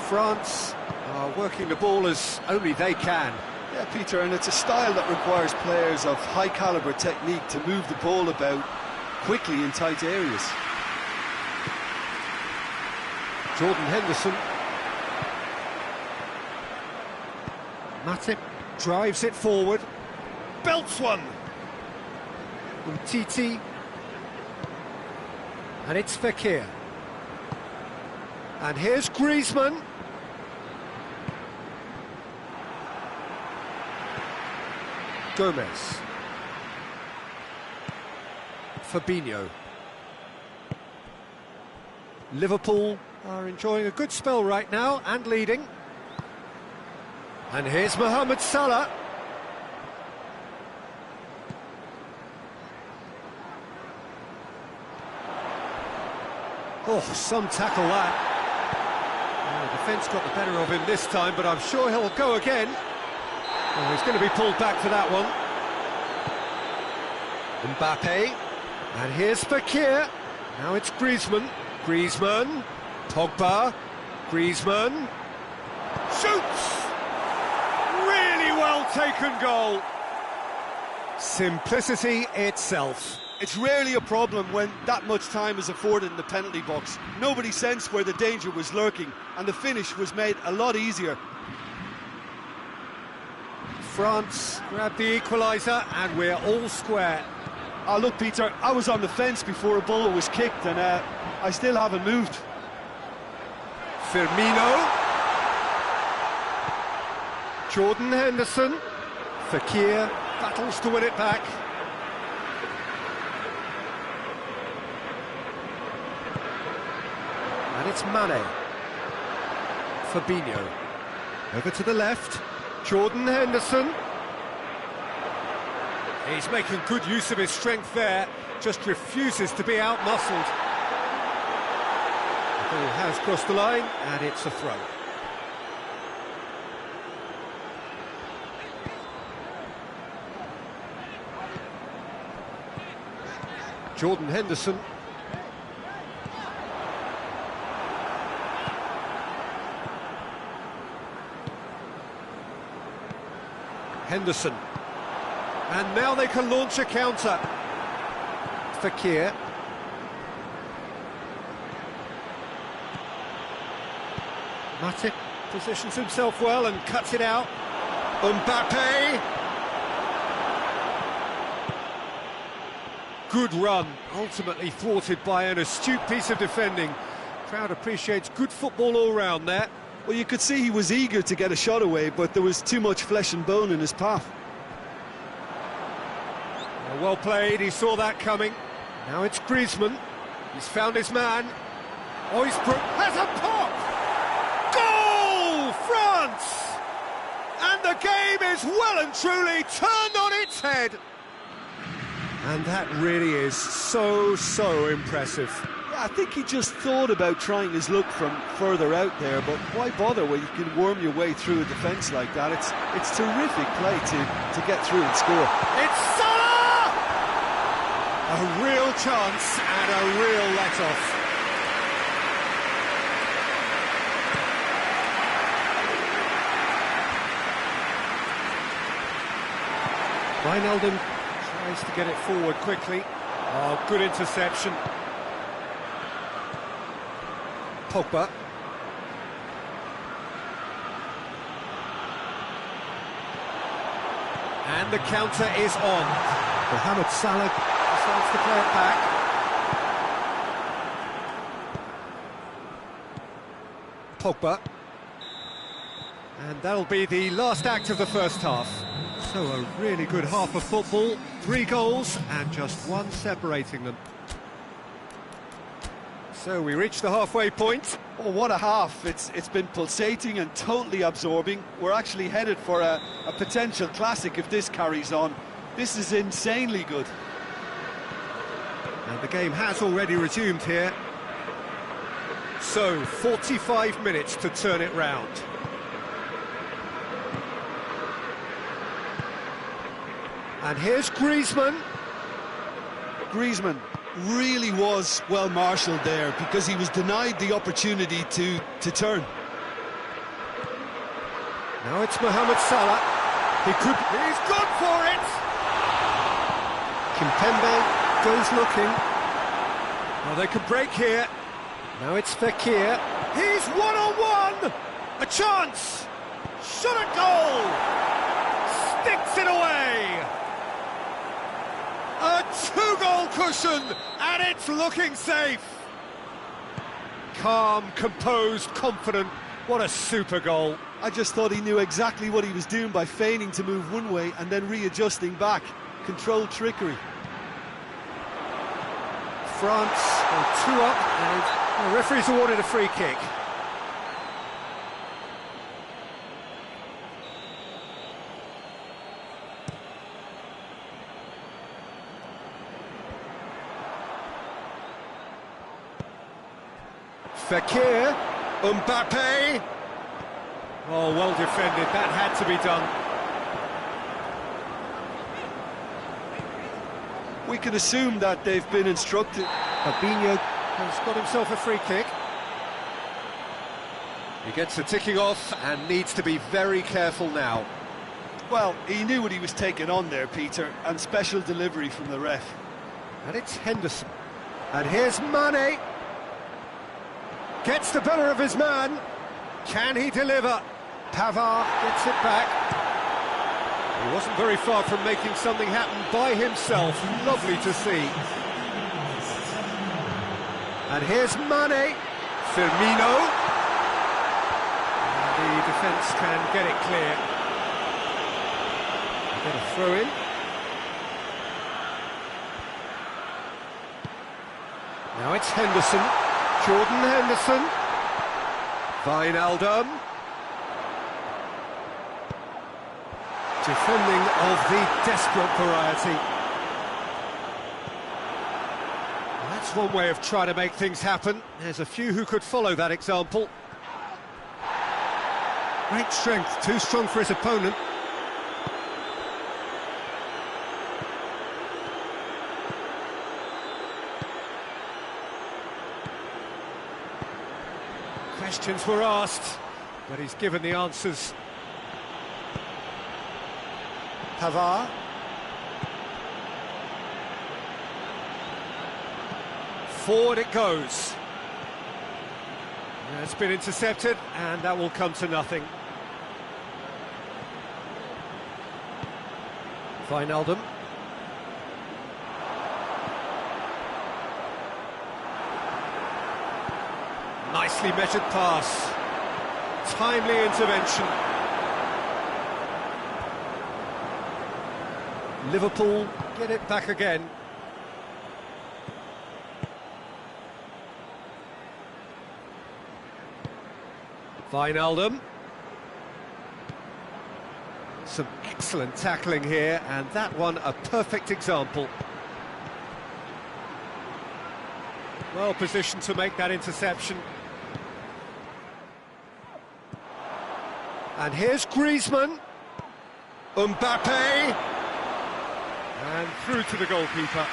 France are working the ball as only they can. Yeah, Peter, and it's a style that requires players of high-caliber technique to move the ball about quickly in tight areas. Jordan Henderson. Matip drives it forward. Belts one. Umtiti. And it's Fekir. And here's Griezmann. Gomez. Fabinho. Liverpool are enjoying a good spell right now and leading. And here's Mohamed Salah. Oh, some tackle that. Oh, the defence got the better of him this time, but I'm sure he'll go again. Oh, he's going to be pulled back for that one. Mbappe. And here's Fekir. Now it's Griezmann. Griezmann. Pogba. Griezmann. Shoots! Really well taken goal. Simplicity itself. It's rarely a problem when that much time is afforded in the penalty box. Nobody sensed where the danger was lurking, and the finish was made a lot easier. France grabbed the equaliser, and we're all square. Oh, look, Peter, I was on the fence before a ball was kicked, and I still haven't moved. Firmino. Jordan Henderson. Fekir battles to win it back. And it's Mane. Fabinho. Over to the left. Jordan Henderson. He's making good use of his strength there, just refuses to be out-muscled. The ball has crossed the line, and it's a throw. Jordan Henderson. Henderson. And now they can launch a counter. Fekir. Matip positions himself well and cuts it out. Mbappe. Good run, ultimately thwarted by an astute piece of defending. Crowd appreciates good football all round there. Well, you could see he was eager to get a shot away, but there was too much flesh and bone in his path. Well played, he saw that coming. Now it's Griezmann. He's found his man. Oisbrook has a pop! Goal! France! And the game is well and truly turned on its head. And that really is so impressive. Yeah, I think he just thought about trying his luck from further out there, but why bother when you can worm your way through a defence like that? It's terrific play to get through and score. It's Salah! A real chance and a real let-off. Wijnaldum tries to get it forward quickly. Oh, good interception. Pogba. And the counter is on. Mohamed Salah decides to play it back. Pogba. And that'll be the last act of the first half. So a really good half of football, 3 goals and just one separating them. So we reach the halfway point. Oh, what a half. It's been pulsating and totally absorbing. We're actually headed for a potential classic if this carries on. This is insanely good. And the game has already resumed here. So 45 minutes to turn it round. And here's Griezmann. Griezmann really was well marshalled there because he was denied the opportunity to turn. Now it's Mohamed Salah. He's gone for it! Kimpembe goes looking. Well, they could break here. Now it's Fekir. He's one-on-one! A chance! Shot at goal! Sticks it away! A 2-goal cushion, and it's looking safe. Calm, composed, confident. What a super goal. I just thought he knew exactly what he was doing by feigning to move one way and then readjusting back. Controlled trickery. France are 2 up, and the referee's awarded a free kick. Fekir, Mbappe. Oh, well defended, that had to be done. We can assume that they've been instructed. Fabinho has got himself a free kick. He gets the ticking off and needs to be very careful now. Well, he knew what he was taking on there, Peter, and special delivery from the ref. And it's Henderson. And here's Mane. Gets the better of his man. Can he deliver? Pavard gets it back. He wasn't very far from making something happen by himself. Lovely to see. And here's Mane. Firmino. And the defence can get it clear. Get a throw in. Now it's Henderson. Jordan Henderson. Wijnaldum. Defending of the desperate variety. Well, that's one way of trying to make things happen. There's a few who could follow that example. Great strength, too strong for his opponent. Questions were asked, but he's given the answers. Pavard. Forward it goes. It's been intercepted, and that will come to nothing. Wijnaldum. Nicely measured pass. Timely intervention. Liverpool get it back again. Wijnaldum. Some excellent tackling here, and that one a perfect example. Well positioned to make that interception. And here's Griezmann. Mbappe. And through to the goalkeeper.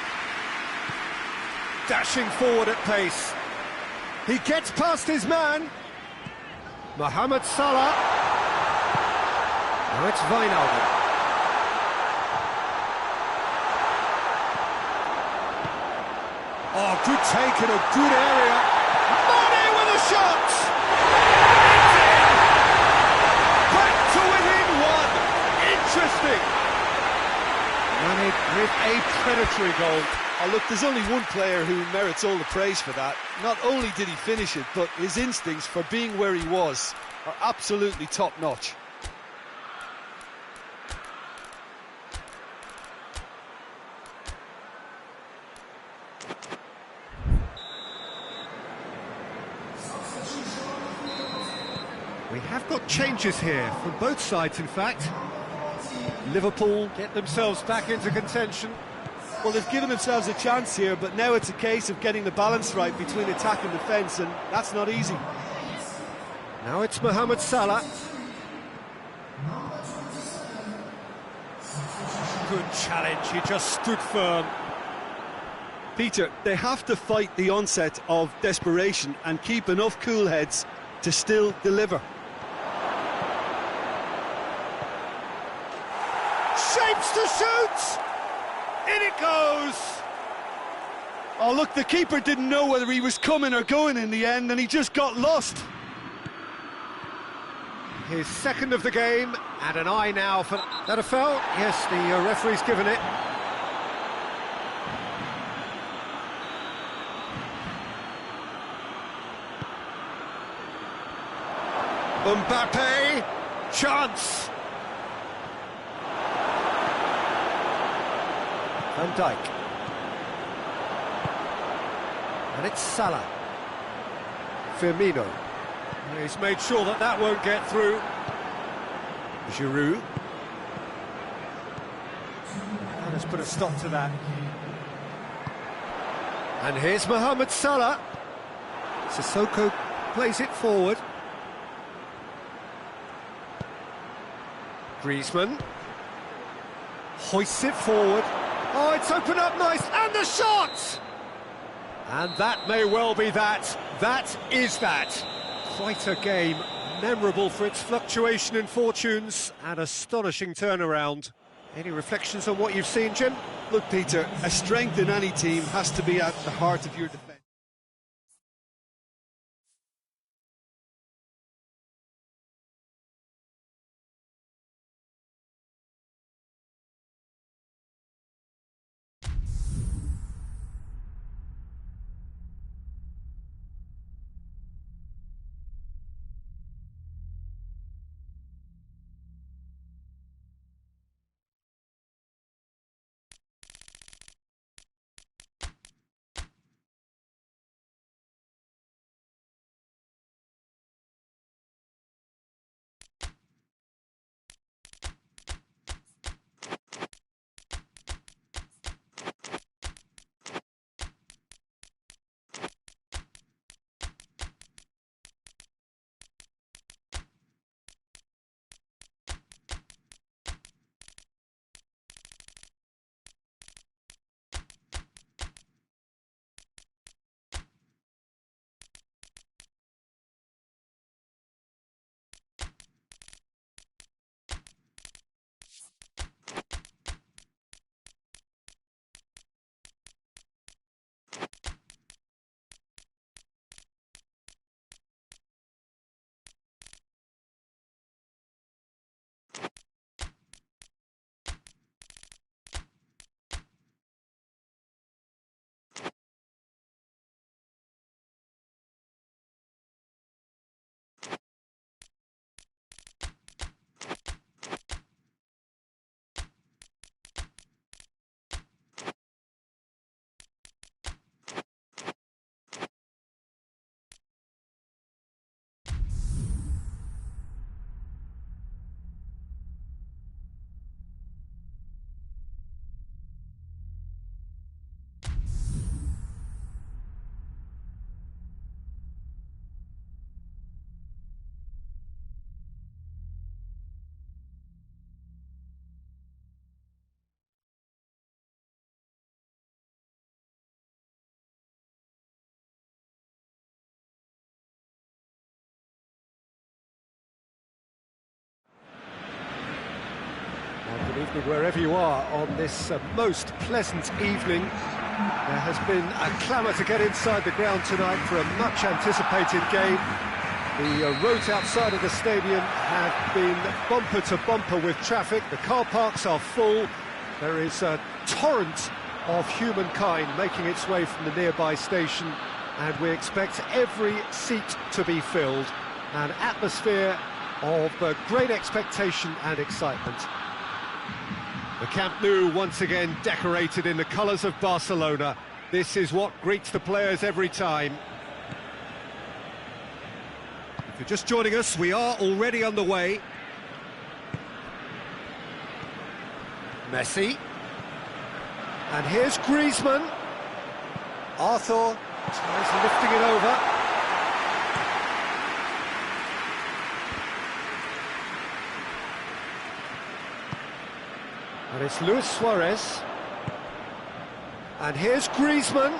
Dashing forward at pace. He gets past his man. Mohamed Salah. Now it's Wijnaldum. Oh, good take in a good area. Mane with a shot! It's in! Back to within one. Interesting. Mane with a predatory goal. Oh, look, there's only one player who merits all the praise for that. Not only did he finish it, but his instincts for being where he was are absolutely top-notch. We have got changes here from both sides, in fact. Liverpool get themselves back into contention. Well, they've given themselves a chance here, but now it's a case of getting the balance right between attack and defence, and that's not easy. Now it's Mohamed Salah. Good challenge, he just stood firm. Peter, they have to fight the onset of desperation and keep enough cool heads to still deliver. Shapes to shoot! In it goes! Oh, look, the keeper didn't know whether he was coming or going in the end, and he just got lost. His second of the game, and an eye now for... That a foul? Yes, the referee's given it. Mbappe, chance! Van Dijk. And it's Salah. Firmino. He's made sure that that won't get through. Giroud. And has put a stop to that. And here's Mohamed Salah. Sissoko plays it forward. Griezmann. Hoists it forward. Oh, it's opened up nice, and the shot! And that may well be that. That is that. Quite a game, memorable for its fluctuation in fortunes and astonishing turnaround. Any reflections on what you've seen, Jim? Look, Peter, a strength in any team has to be at the heart of your defence. Evening wherever you are on this most pleasant evening. There has been a clamour to get inside the ground tonight for a much anticipated game. The roads outside of the stadium have been bumper to bumper with traffic. The car parks are full. There is a torrent of humankind making its way from the nearby station, and we expect every seat to be filled. An atmosphere of great expectation and excitement. The Camp Nou once again decorated in the colours of Barcelona. This is what greets the players every time. If you're just joining us, we are already underway. Messi. And here's Griezmann. Arthur tries lifting it over. And it's Luis Suarez. And here's Griezmann.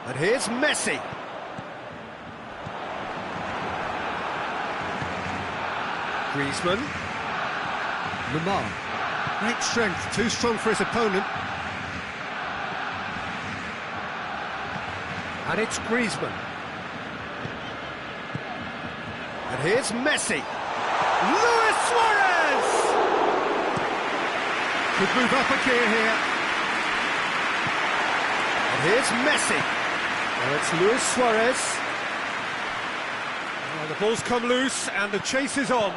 And here's Messi. Griezmann. Lemar. Great strength, too strong for his opponent. And it's Griezmann. And here's Messi. Luis Suarez! Could move up a gear here. And here's Messi. Well, it's Luis Suarez. Well, the ball's come loose and the chase is on.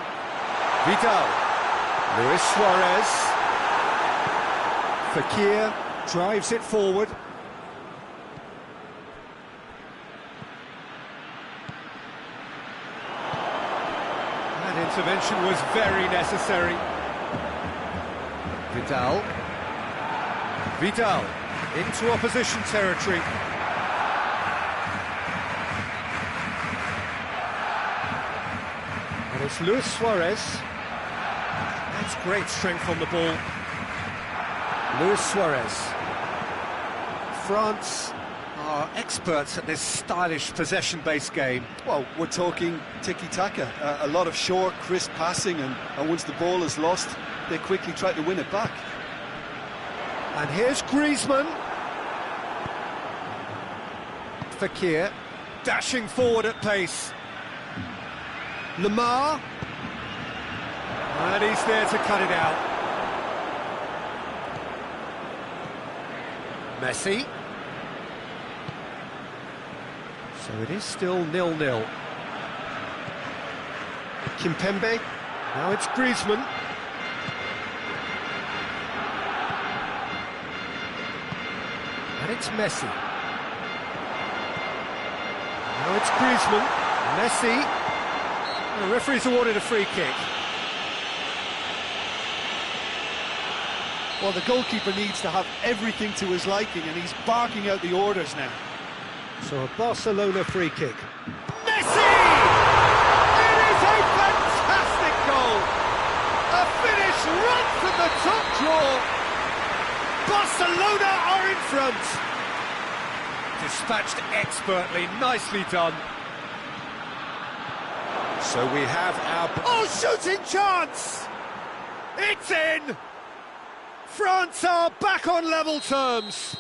Vidal. Luis Suarez. Fekir drives it forward. That intervention was very necessary. Vidal. Vidal into opposition territory. And it's Luis Suarez. That's great strength on the ball. Luis Suarez. France are experts at this stylish possession-based game. Well, we're talking tiki-taka, a lot of short, crisp passing, and once the ball is lost, they quickly try to win it back. And here's Griezmann. Fekir dashing forward at pace. Lemar. And he's there to cut it out. Messi. So it is still 0-0. Kimpembe. Now it's Griezmann. And it's Messi. Now it's Griezmann. Messi. The referee's awarded a free kick. Well, the goalkeeper needs to have everything to his liking, and he's barking out the orders now. So a Barcelona free kick. Messi! It is a fantastic goal! A finish right from the top draw. Barcelona are in front. Dispatched expertly, nicely done. So we have our... Oh, shooting chance! It's in! France are back on level terms.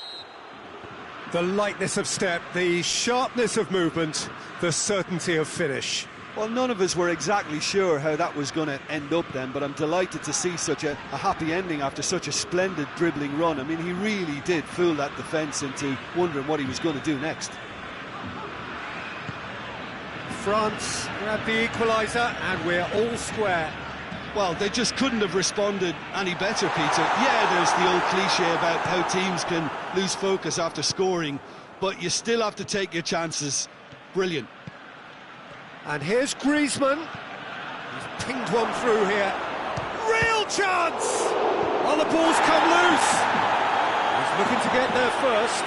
The lightness of step, the sharpness of movement, the certainty of finish. Well, none of us were exactly sure how that was going to end up then, but I'm delighted to see such a happy ending after such a splendid dribbling run. I mean, he really did fool that defence into wondering what he was going to do next. France grab the equaliser and we're all square. Well, they just couldn't have responded any better, Peter. Yeah, there's the old cliche about how teams can lose focus after scoring, but you still have to take your chances. Brilliant. And here's Griezmann. He's pinged one through here. Real chance! Oh, the ball's come loose. He's looking to get there first.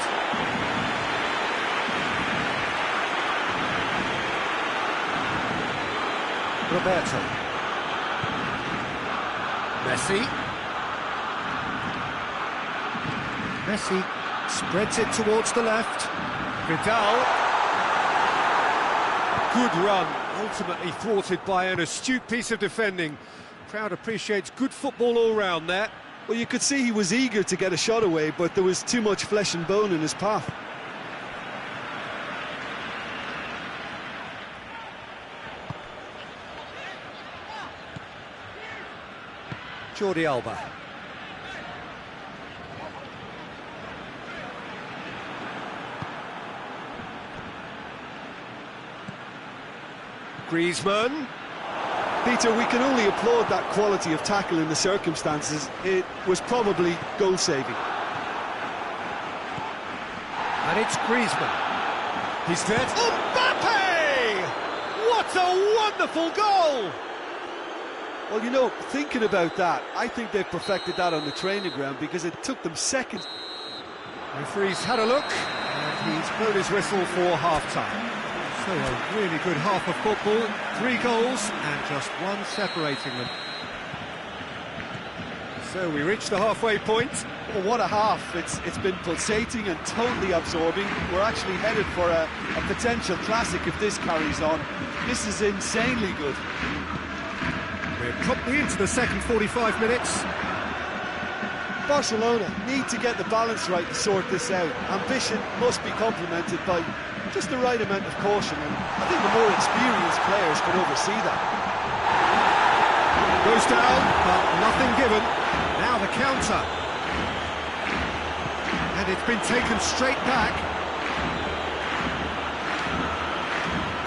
Roberto. Messi. Messi spreads it towards the left. Vidal. Good run, ultimately thwarted by an astute piece of defending Crowd appreciates good football all round there. Well, you could see he was eager to get a shot away, but there was too much flesh and bone in his path. Jordi Alba. Griezmann. Peter, we can only applaud that quality of tackle in the circumstances. It was probably goal-saving. And it's Griezmann. He's dead. Mbappe! What a wonderful goal! Well, you know, thinking about that, I think they've perfected that on the training ground because it took them seconds. Referee's had a look, and he's blown his whistle for half-time. So a really good half of football, 3 goals and just one separating them. So we reach the halfway point. Well, what a half. It's been pulsating and totally absorbing. We're actually headed for a potential classic if this carries on. This is insanely good. We're promptly into the second 45 minutes. Barcelona need to get the balance right to sort this out. Ambition must be complemented by just the right amount of caution, and I think the more experienced players can oversee that. Goes down, but nothing given. Now the counter. And it's been taken straight back.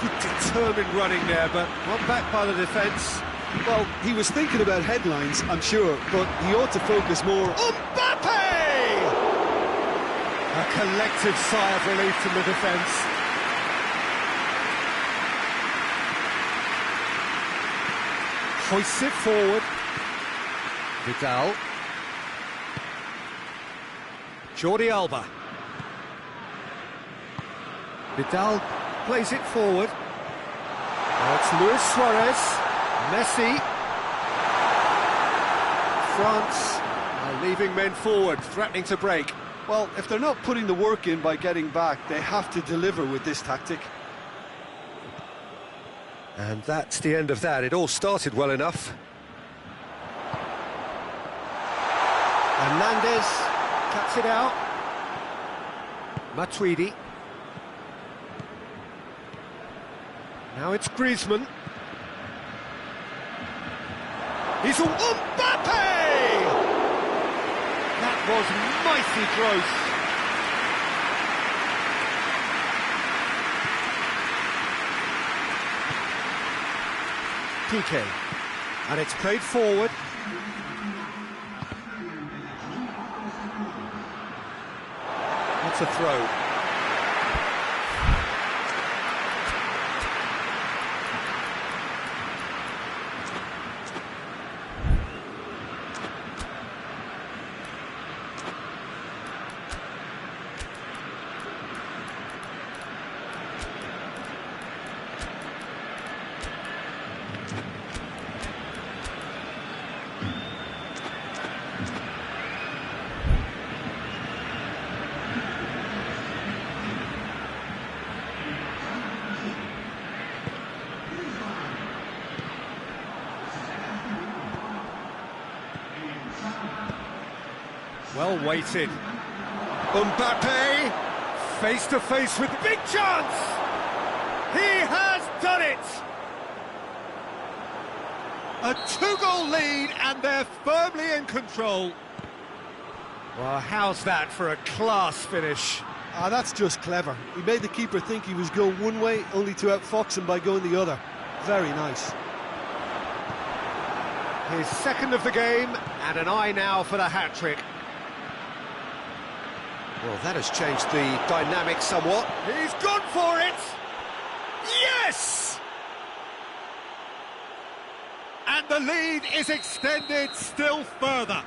Good determined running there, but not back by the defence. Well, he was thinking about headlines, I'm sure, but he ought to focus more. Mbappe! A collective sigh of relief from the defence. Hoists it forward. Vidal. Jordi Alba. Vidal plays it forward. Now it's Luis Suarez. Messi. France are leaving men forward, threatening to break. Well, if they're not putting the work in by getting back, they have to deliver with this tactic. And that's the end of that. It all started well enough. Hernandez cuts it out. Matuidi. Now it's Griezmann. He's all Mbappe! That was mighty close. Piqué, and it's played forward. That's a throw. Well weighted. Mbappe, face to face with Big chance! He has done it! a 2-goal lead, and they're firmly in control. Well, how's that for a class finish? Ah, that's just clever. He made the keeper think he was going one way, only to outfox him by going the other. Very nice. His second of the game, and an eye now for the hat-trick. Well, that has changed the dynamic somewhat. He's gone for it! Yes! And the lead is extended still further.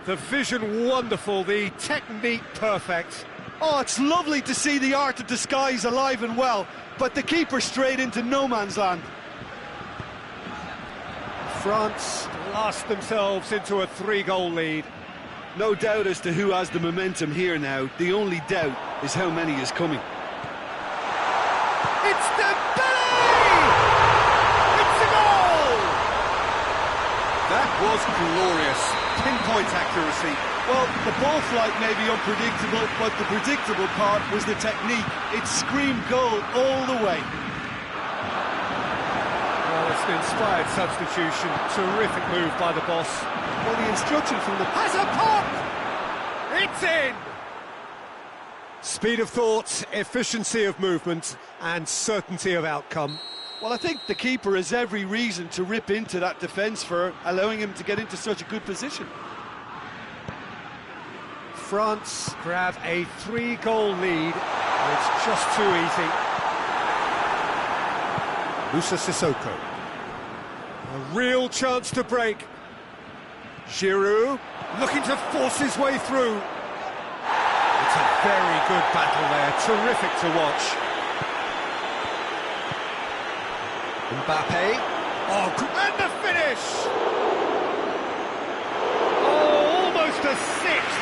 The vision wonderful, the technique perfect. Oh, it's lovely to see the art of disguise alive and well, but the keeper straight into no man's land. France lost themselves into a 3-goal lead. No doubt as to who has the momentum here now. The only doubt is how many is coming. It's Dembele! It's a goal! was glorious. Pinpoint accuracy. Well, the ball flight may be unpredictable, but the predictable part was the technique. It screamed goal all the way. Well, it's an inspired substitution. Terrific move by the boss. Well, the instruction from the... Has a pop! It's in! Speed of thought, efficiency of movement, and certainty of outcome. Well, I think the keeper has every reason to rip into that defence for allowing him to get into such a good position. France grab a 3-goal lead. It's just too easy. Moussa Sissoko. A real chance to break. Giroud looking to force his way through. It's a very good battle there, terrific to watch. Mbappe. Oh, And the finish! Oh, almost a sixth!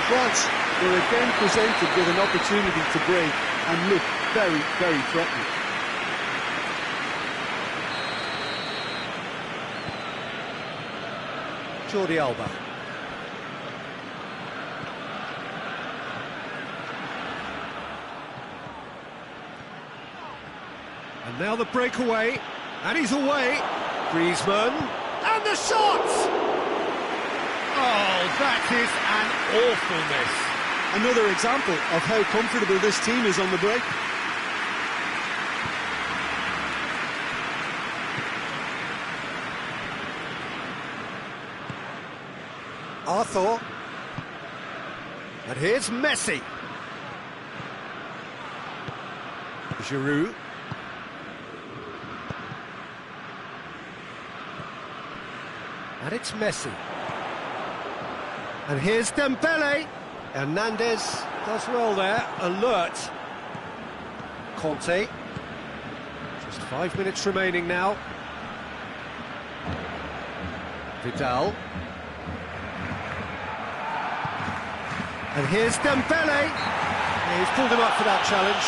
France were again presented with an opportunity to break and look very, very threatening. Jordi Alba. And now the breakaway, and he's away. Griezmann, and the shot! Oh, that is an awful miss. Another example of how comfortable this team is on the break. Arthur. And here's Messi. Giroud. And it's Messi. And here's Dembele. Hernandez does well there, alert. Conte. Just 5 minutes remaining now. Vidal. And here's Dembele. He's pulled him up for that challenge.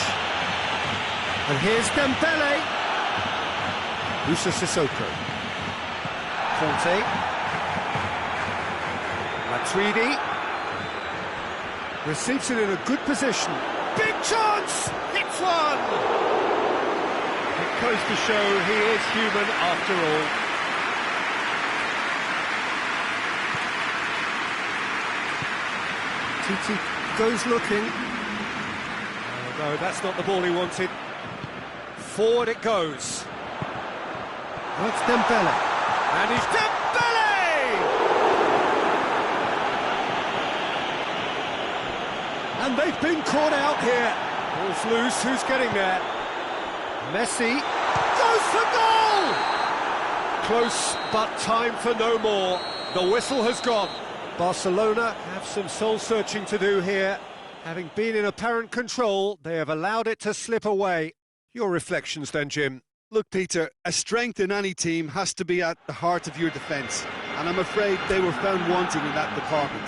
And here's Dembele. Moussa Sissoko. Conte. Matuidi. Receives it in a good position. Big chance! It's one! It goes to show he is human after all. Titi goes looking. Oh, no, that's not the ball he wanted. Forward it goes. That's Dembele. And he's Dembele! And they've been caught out here. Ball's loose, who's getting there? Messi goes for goal! Close, but time for no more. The whistle has gone. Barcelona have some soul-searching to do here. Having been in apparent control, they have allowed it to slip away. Your reflections then, Jim? Look, Peter, a strength in any team has to be at the heart of your defence, and I'm afraid they were found wanting in that department.